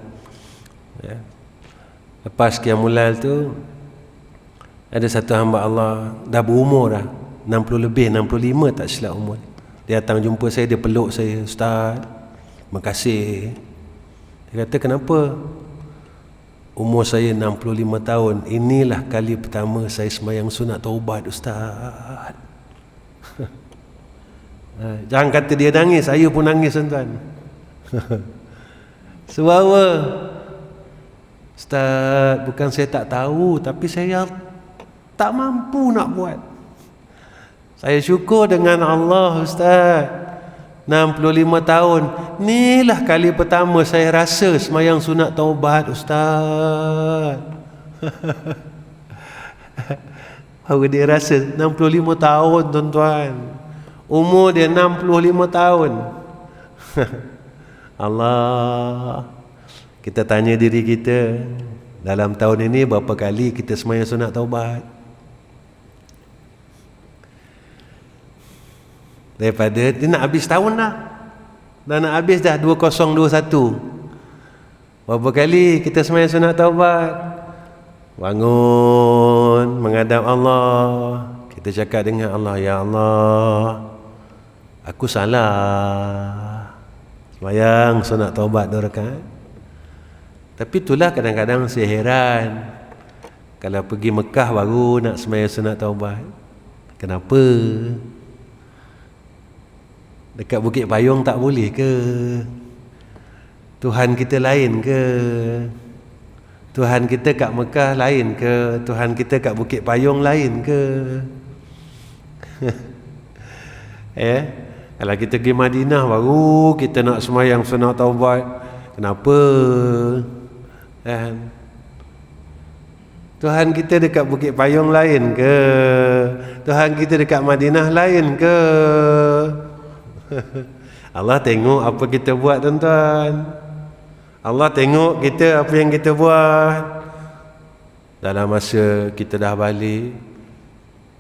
Lepas qiyamul lail tu ada satu hamba Allah dah berumur dah, 60 lebih, 65 tak silap umur. Dia datang jumpa saya, dia peluk saya, "Ustaz, terima kasih." Dia kata, "Kenapa?" "Umur saya 65 tahun. Inilah kali pertama saya sembahyang sunat taubat, Ustaz." Jangan kata dia nangis, saya pun nangis tuan-tuan. Sebab apa? "Ustaz, bukan saya tak tahu, tapi saya tak mampu nak buat. Saya syukur dengan Allah, Ustaz. 65 tahun. Inilah kali pertama saya rasa sembahyang sunat taubat, Ustaz." Baru dia rasa 65 tahun tuan-tuan. Umur dia 65 tahun. Allah. Kita tanya diri kita, dalam tahun ini berapa kali kita sembahyang sunat taubat? Daripada dia nak habis tahun dah. Dah nak habis dah 2021. Berapa kali kita sembahyang sunat taubat? Bangun menghadap Allah, kita cakap dengan Allah, "Ya Allah, aku salah. Sembahyang sunat taubat 2 rakaat." Tapi itulah kadang-kadang saya heran, kalau pergi Mekah baru nak sembahyang sunat taubat. Kenapa? Dekat Bukit Payung tak boleh ke? Tuhan kita lain ke? Tuhan kita kat Mekah lain ke? Tuhan kita kat Bukit Payung lain ke? Kalau kita pergi Madinah baru kita nak sembahyang sunat taubat. Kenapa? Tuhan kita dekat Bukit Payung lain ke? Tuhan kita dekat Madinah lain ke? Allah tengok apa kita buat tuan-tuan. Allah tengok kita apa yang kita buat. Dalam masa kita dah balik,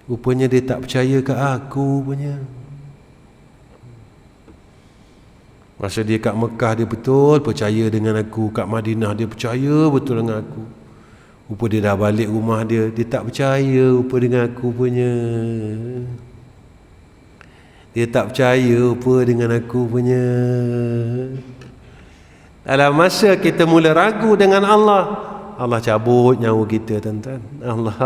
rupanya dia tak percaya ke aku punya. Masa dia kat Mekah dia betul percaya dengan aku, kat Madinah dia percaya betul dengan aku. Rupa dia dah balik rumah dia, dia tak percaya rupa dengan aku punya. Dia tak percaya rupa dengan aku punya. Dalam masa kita mula ragu dengan Allah, Allah cabut nyawa kita tuan-tuan. Allah.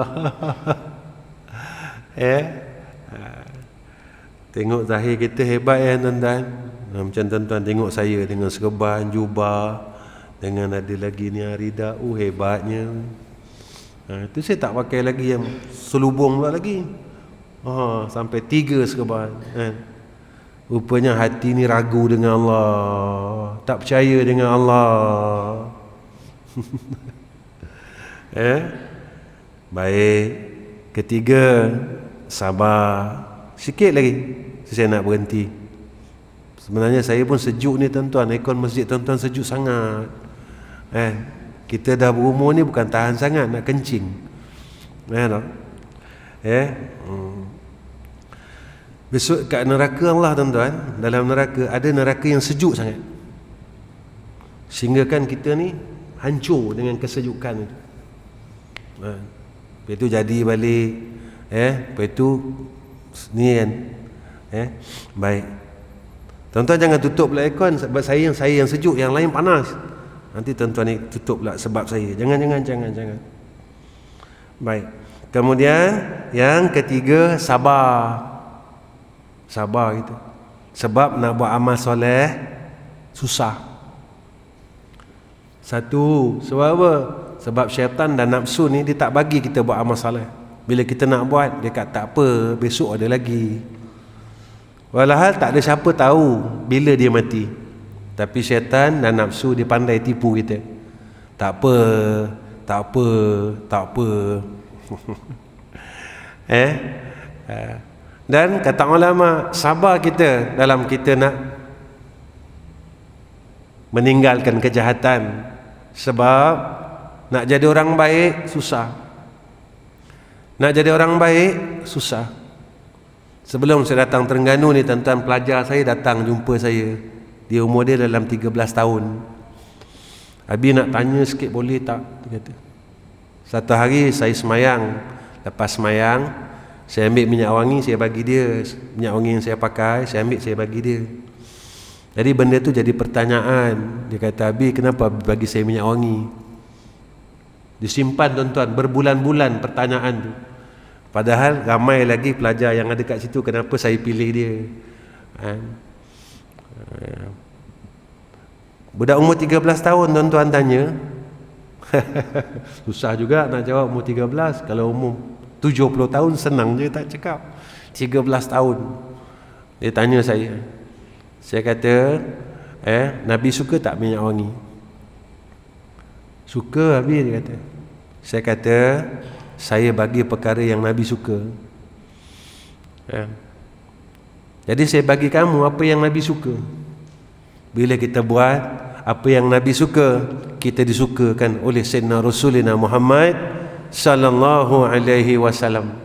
Tengok zahir kita hebat tuan-tuan. Macam tuan-tuan tengok saya dengan serban, jubah, dengan ada lagi ni rida, hebatnya. Itu saya tak pakai lagi yang selubung pula lagi. Sampai 3 serban. Rupanya hati ni ragu dengan Allah, tak percaya dengan Allah. Baik. Ketiga, sabar. Sikit lagi saya nak berhenti. Sebenarnya saya pun sejuk ni tuan-tuan, aircon masjid tuan-tuan sejuk sangat. Kita dah berumur ni bukan tahan sangat nak kencing. Tak? Besok kat neraka Allah tuan-tuan, dalam neraka ada neraka yang sejuk sangat. Sehingga kan kita ni hancur dengan kesejukan itu. Lepas tu jadi balik, lepas tu ni kan. Baik. Tuan-tuan jangan tutup pula aircon sebab saya yang sejuk, yang lain panas. Nanti tuan-tuan ni tutup pula sebab saya. Jangan. Baik. Kemudian yang ketiga, sabar. Sabar gitu. Sebab nak buat amal soleh susah. Satu, sebab apa? Sebab syaitan dan nafsu ni dia tak bagi kita buat amal soleh. Bila kita nak buat, dia kata tak apa, besok ada lagi. Walhal tak ada siapa tahu bila dia mati. Tapi syaitan dan nafsu dia pandai tipu kita. Tak apa. Dan kata ulama, sabar kita dalam kita nak meninggalkan kejahatan. Sebab nak jadi orang baik susah. Nak jadi orang baik susah. Sebelum saya datang Terengganu ni tuan-tuan, pelajar saya datang jumpa saya. Dia umur dia dalam 13 tahun. Abi nak tanya sikit boleh tak? Dia kata. Satu hari saya semayang. Lepas semayang, saya ambil minyak wangi, saya bagi dia. Minyak wangi yang saya pakai, saya ambil, saya bagi dia. Jadi benda tu jadi pertanyaan. Dia kata, Abi kenapa bagi saya minyak wangi? Disimpan tuan-tuan berbulan-bulan pertanyaan tu. Padahal ramai lagi pelajar yang ada kat situ, kenapa saya pilih dia? Budak umur 13 tahun tuan-tuan tanya. Susah juga nak jawab umur 13. Kalau umur 70 tahun senang je tak cakap. 13 tahun. Dia tanya saya. Saya kata, Nabi suka tak minyak wangi? Suka Nabi, dia kata. Saya kata, saya bagi perkara yang Nabi suka. Jadi saya bagi kamu apa yang Nabi suka. Bila kita buat apa yang Nabi suka, kita disukakan oleh Sayyidina Rasulina Muhammad sallallahu alaihi wasallam.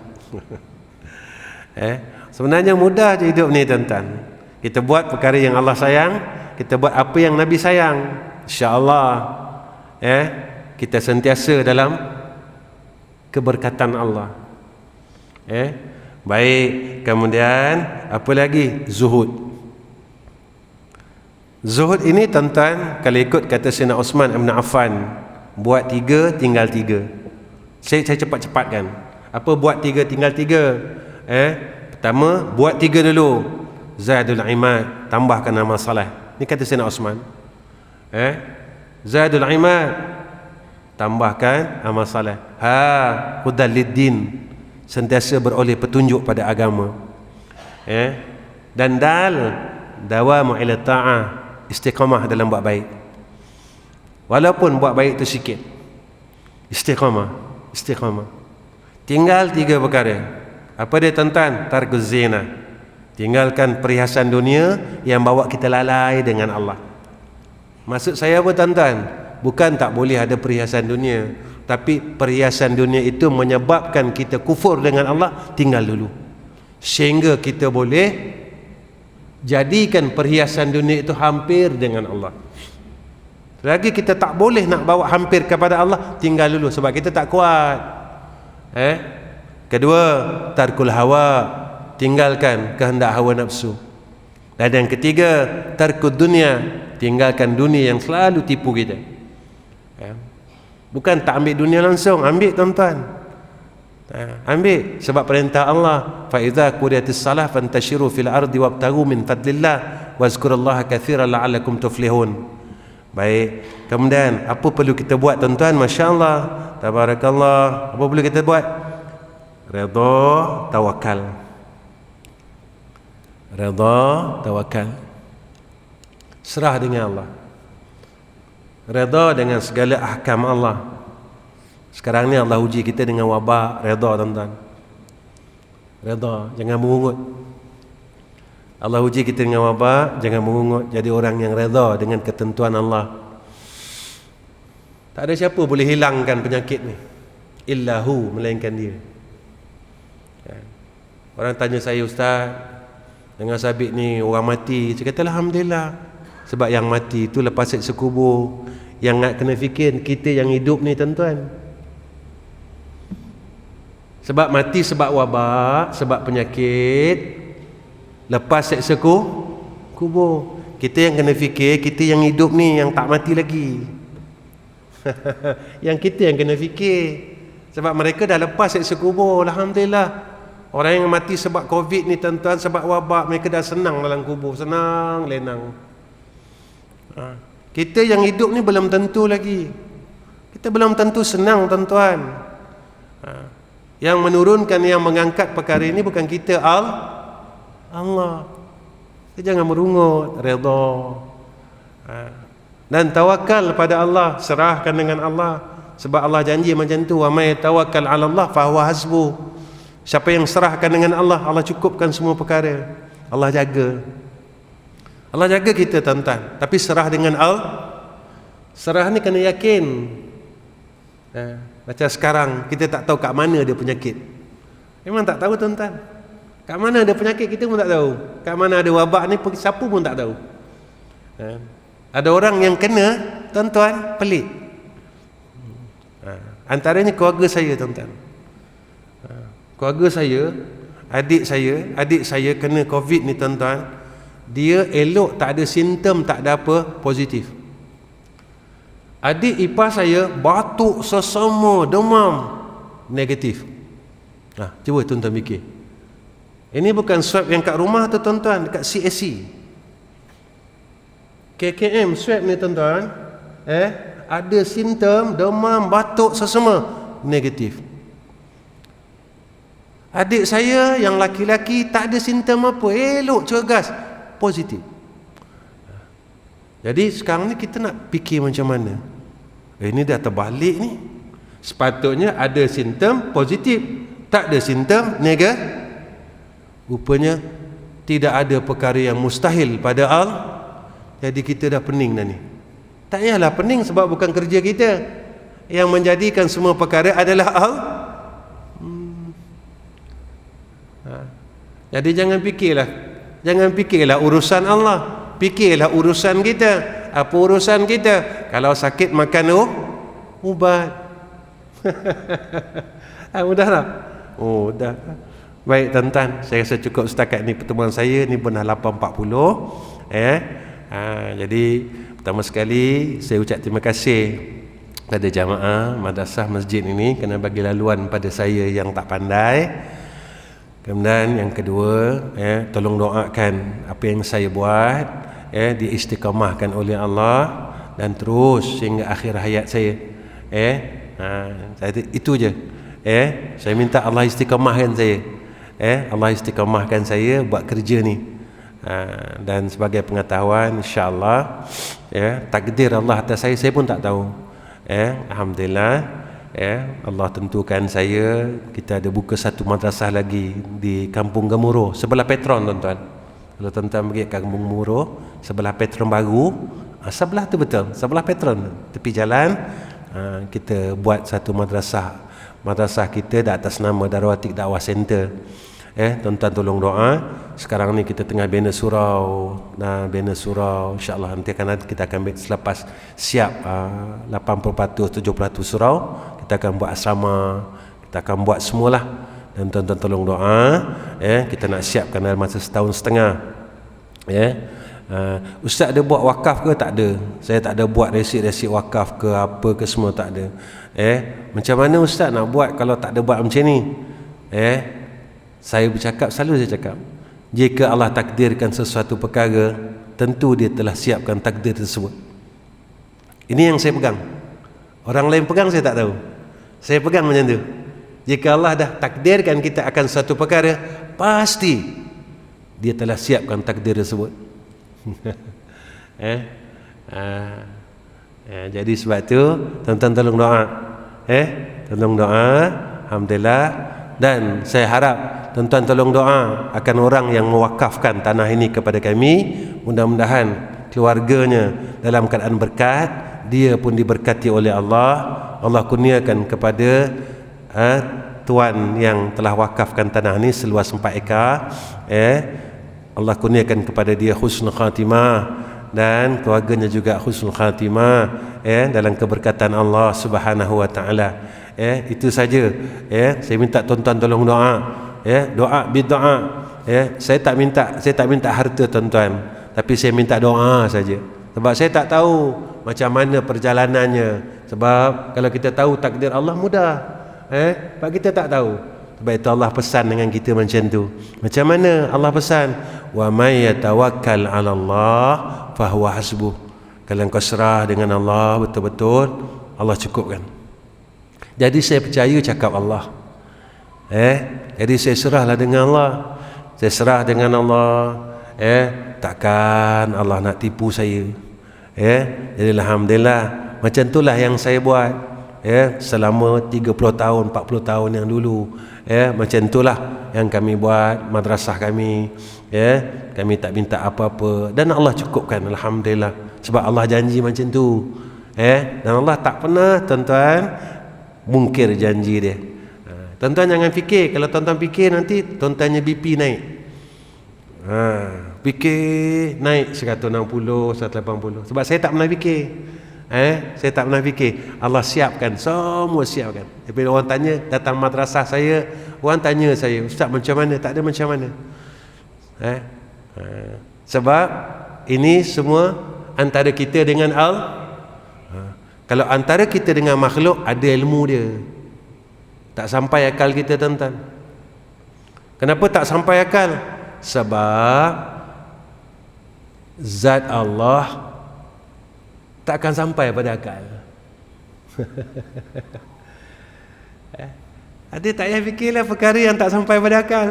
Sebenarnya mudah je hidup ni tuan-tuan. Kita buat perkara yang Allah sayang, kita buat apa yang Nabi sayang, insya-Allah kita sentiasa dalam keberkatan Allah. Baik, kemudian apa lagi? Zuhud. Zuhud ini tuan-tuan, kalau ikut kata Sayyidina Osman Ibn Affan, buat 3 tinggal 3. Saya cepat-cepatkan. Apa buat 3 tinggal 3? Pertama, buat 3 dulu. Zadul Imad, tambahkan amal salah. Ini kata Sayyidina Osman. Zadul Imad, tambahkan amal salah. Hudal lid-din, sentiasa beroleh petunjuk pada agama. Dan dal, dawamu ila ta'ah, istiqamah dalam buat baik. Walaupun buat baik itu sikit, istiqamah. Tinggal 3 perkara. Apa dia tuan-tuan? Tarkuz zina, tinggalkan perhiasan dunia yang bawa kita lalai dengan Allah. Maksud saya apa tuan-tuan? Bukan tak boleh ada perhiasan dunia, tapi perhiasan dunia itu menyebabkan kita kufur dengan Allah. Tinggal dulu, sehingga kita boleh jadikan perhiasan dunia itu hampir dengan Allah. Lagi kita tak boleh nak bawa hampir kepada Allah, tinggal dulu sebab kita tak kuat. Kedua, tarkul hawa, tinggalkan kehendak hawa nafsu. Dan yang ketiga, tarkud dunia, tinggalkan dunia yang selalu tipu kita. Bukan tak ambil dunia langsung, ambil tuan-tuan. Ambil sebab perintah Allah, fa idza qudiyatis salah fantashiru fil ardi wabtaghu min fadlillah wazkurullaha katsiran la'allakum tuflihun. Baik, kemudian apa perlu kita buat tuan-tuan? Masya-Allah, tabarakallah. Apa perlu kita buat? Redha, tawakal. Redha, tawakal. Serah dengan Allah. Redha dengan segala ahkam Allah. Sekarang ni Allah uji kita dengan wabak. Redha tuan-tuan. Redha, jangan mengungut. Allah uji kita dengan wabak, jangan mengungut, jadi orang yang redha dengan ketentuan Allah. Tak ada siapa boleh hilangkan penyakit ni, illahu, melainkan dia. Orang tanya saya, Ustaz, dengan sabit ni orang mati, saya kata alhamdulillah, sebab yang mati tu lepas seksa kubur. Yang nak kena fikir kita yang hidup ni, tuan-tuan. Sebab mati sebab wabak, sebab penyakit, lepas seksa kubur. Kita yang kena fikir, kita yang hidup ni, yang tak mati lagi. Yang kita yang kena fikir. Sebab mereka dah lepas seksa kubur, alhamdulillah. Orang yang mati sebab Covid ni, tuan-tuan, sebab wabak, mereka dah senang dalam kubur, senang lenang. Kita yang hidup ni belum tentu lagi. Kita belum tentu senang, tuan-tuan. Yang menurunkan, yang mengangkat perkara ini bukan kita, Allah. Kita jangan merungut, redha. Dan tawakal pada Allah, serahkan dengan Allah. Sebab Allah janji macam tu, wa may tawakkal 'ala Allah fa huwa hasbuh. Siapa yang serahkan dengan Allah, Allah cukupkan semua perkara. Allah jaga. Allah jaga kita, tuan-tuan. Tapi serah dengan serah ni kena yakin. Macam sekarang kita tak tahu kat mana ada penyakit. Memang tak tahu, tuan-tuan. Kat mana ada penyakit kita pun tak tahu. Kat mana ada wabak ni siapa pun tak tahu. Ada orang yang kena, tuan-tuan, pelik. Antaranya keluarga saya, tuan-tuan. Keluarga saya, adik saya kena Covid ni, tuan-tuan. Dia elok, tak ada simptom, tak ada apa, positif. Adik ipar saya batuk sesama, demam, negatif. Cuba tuan-tuan fikir. Ini bukan swab yang kat rumah tu, tuan-tuan, dekat CSC. KKM swab ni, tuan-tuan, ada simptom demam, batuk sesama, negatif. Adik saya yang laki-laki tak ada simptom apa, elok, cergas, positif. Jadi sekarang ni kita nak fikir macam mana? Ini dah terbalik ni. Sepatutnya ada simptom positif, tak ada simptom negatif. Rupanya tidak ada perkara yang mustahil pada Allah. Jadi kita dah pening dah ni. Tak payahlah pening sebab bukan kerja kita. Yang menjadikan semua perkara adalah Allah. Jadi jangan fikirlah urusan Allah, fikirlah urusan kita. Apa urusan kita? Kalau sakit makan ubat. Mudah tak? Dah. Baik, tuan-tuan, saya rasa cukup setakat ni pertemuan saya. Ni pun dah 8.40. Jadi pertama sekali saya ucap terima kasih pada jamaah madrasah masjid ini kerana bagi laluan pada saya yang tak pandai. Kemudian yang kedua, tolong doakan apa yang saya buat diistiqamahkan oleh Allah dan terus sehingga akhir hayat saya. Itu je. Saya minta Allah istiqamahkan saya. Allah istiqamahkan saya buat kerja ni. Dan sebagai pengetahuan, insya-Allah, takdir Allah atas saya pun tak tahu. Alhamdulillah. Allah tentukan kita ada buka satu madrasah lagi di Kampung Gemuruh, sebelah Petron, tuan-tuan. Kalau tuan-tuan pergi ke Kampung Gemuruh, sebelah Petron baru, sebelah tu betul, sebelah Petron, tepi jalan, kita buat satu madrasah. Madrasah kita di atas nama Darwatik Dakwah Center. Tuan-tuan tolong doa. Sekarang ni kita tengah bina surau. Bina surau, insya-Allah nanti kita akan selepas siap 80% 70% surau, kita akan buat asrama, kita akan buat semualah. Dan tuan-tuan tolong doa, kita nak siapkan dalam masa setahun setengah. Ustaz ada buat wakaf ke? Tak ada. Saya tak ada buat resip-resip wakaf ke apa ke, semua tak ada. Macam mana Ustaz nak buat kalau tak ada buat macam ni? Saya bercakap, selalu saya cakap, jika Allah takdirkan sesuatu perkara, tentu dia telah siapkan takdir tersebut. Ini yang saya pegang. Orang lain pegang saya tak tahu. Saya pegang macam tu. Jika Allah dah takdirkan kita akan satu perkara, pasti dia telah siapkan takdir tersebut. Jadi sebab tu tuan-tuan tolong doa. Tolong doa. Alhamdulillah, Dan saya harap tuan-tuan tolong doa akan orang yang mewakafkan tanah ini kepada kami. Mudah-mudahan keluarganya dalam keadaan berkat, dia pun diberkati oleh Allah. Allah kurniakan kepada tuan yang telah wakafkan tanah ini seluas 4 ekar, Allah kurniakan kepada dia husnul khatimah, dan keluarganya juga husnul khatimah dalam keberkatan Allah Subhanahu wa taala. Itu saja. Saya minta tuan-tuan tolong doa. Doa berdoa. Saya tak minta harta tuan-tuan, tapi saya minta doa saja. Sebab saya tak tahu macam mana perjalanannya. Sebab kalau kita tahu takdir Allah mudah. Sebab kita tak tahu. Sebab itu Allah pesan dengan kita macam tu. Macam mana Allah pesan? Wa may yatawakkal 'ala Allah fahuwa hasbuh. Kalau kau serah dengan Allah betul-betul, Allah cukupkan. Jadi saya percaya cakap Allah. Jadi saya serahlah dengan Allah. Saya serah dengan Allah. Takkan Allah nak tipu saya. Jadi alhamdulillah, macam itulah yang saya buat selama 30 tahun 40 tahun yang dulu. Macam itulah yang kami buat madrasah kami. Kami tak minta apa-apa dan Allah cukupkan, alhamdulillah. Sebab Allah janji macam tu. Dan Allah tak pernah tuan-tuan mungkir janji dia. Tuan-tuan jangan fikir, kalau tuan-tuan fikir nanti tuan-tuannya BP naik. Fikir naik 160, 180. Sebab saya tak pernah fikir. Saya tak pernah fikir. Allah siapkan, semua siapkan. Tapi orang tanya, datang madrasah saya, orang tanya saya, Ustaz macam mana? Tak ada macam mana. Sebab ini semua antara kita dengan Allah. Kalau antara kita dengan makhluk, ada ilmu dia. Tak sampai akal kita tuan-tuan. Kenapa tak sampai akal? Sebab zat Allah tak akan sampai pada akal. Ada tak payah fikirlah perkara yang tak sampai pada akal.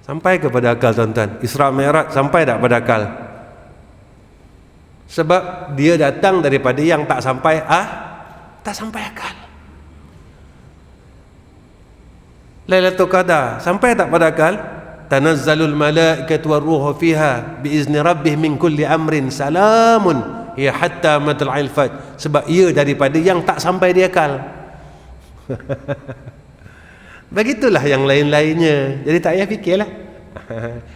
Sampai kepada akal tuan-tuan. Isra Mi'raj sampai tak pada akal? Sebab dia datang daripada yang tak sampai tak sampai akal. Lailatul Qadar sampai tak pada akal? Tanazzalul malaikatu war-ruhu fiha biizni rabbih min kulli amrin salamun ya hatta matla'il fajr. Sebab ia daripada yang tak sampai di akal. Begitulah yang lain-lainnya. Jadi tak payah fikirlah.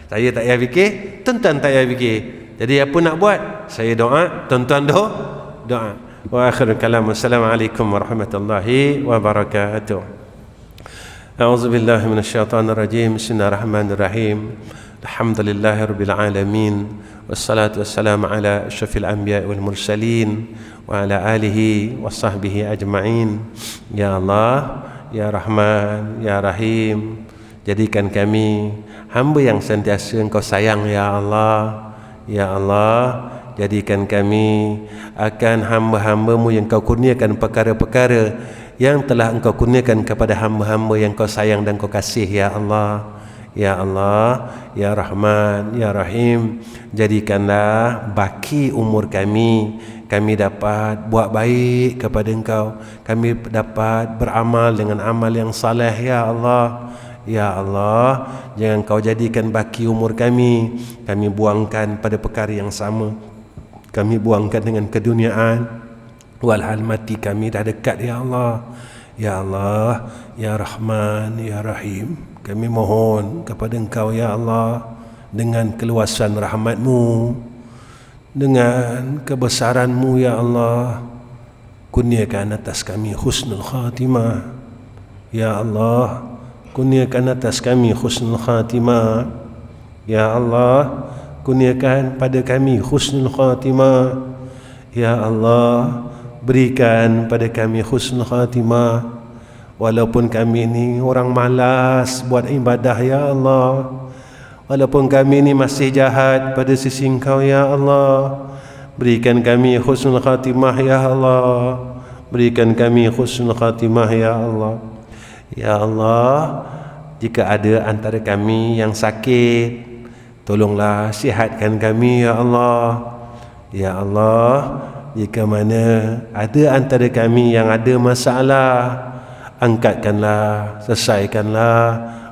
Saya tak payah fikir, tuan-tuan tak payah fikir. Jadi apa nak buat? Saya doa, tuan-tuan doa. Wa akhirul kalam. Wassalamualaikum warahmatullahi wabarakatuh. أعوذ بالله من الشيطان الرجيم بسم الله الرحمن الرحيم الحمد لله رب العالمين والصلاة والسلام على أشرف الأنبياء والمرسلين وعلى آله وصحبه أجمعين يا الله يا رحمن يا رحيم. Jadikan kami hamba yang sentiasa Engkau sayang ya Allah. Ya Allah, jadikan kami akan hamba-hamba-Mu yang Kau kurniakan perkara-perkara yang telah Engkau kurniakan kepada hamba-hamba yang Kau sayang dan Kau kasih ya Allah. Ya Allah, ya Rahman, ya Rahim. Jadikanlah baki umur kami dapat buat baik kepada Engkau. Kami dapat beramal dengan amal yang saleh ya Allah. Ya Allah, jangan Kau jadikan baki umur kami buangkan pada perkara yang sama. Kami buangkan dengan keduniaan. Walhal mati kami dah dekat ya Allah. Ya Allah, ya Rahman, ya Rahim. Kami mohon kepada Engkau ya Allah, dengan keluasan rahmat-Mu, dengan kebesaran-Mu ya Allah, kurniakan atas kami husnul khatimah. Ya Allah, kurniakan atas kami husnul khatimah. Ya Allah, kurniakan pada kami husnul khatimah. Ya Allah, berikan pada kami husnul khatimah. Walaupun kami ini orang malas buat ibadah ya Allah, walaupun kami ini masih jahat pada sisi Engkau ya Allah, berikan kami husnul khatimah ya Allah. Berikan kami husnul khatimah ya Allah. Ya Allah, jika ada antara kami yang sakit, tolonglah sihatkan kami ya Allah. Ya Allah, jika mana ada antara kami yang ada masalah, angkatkanlah, selesaikanlah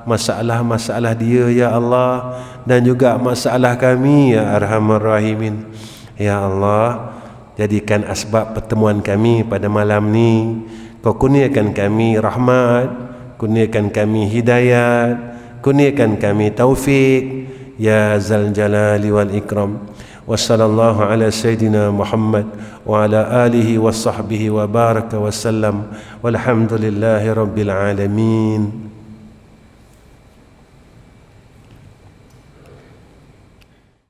masalah-masalah dia ya Allah, dan juga masalah kami ya Arhamar Rahimin. Ya Allah, jadikan asbab pertemuan kami pada malam ni, Kau kurniakan kami rahmat, kurniakan kami hidayat, kurniakan kami taufik ya Zal Jalali wal Ikram. Wassallallahu ala Sayyidina Muhammad wa ala alihi wa sahbihi wa baraka wa sallam, walhamdulillahi rabbil alamin.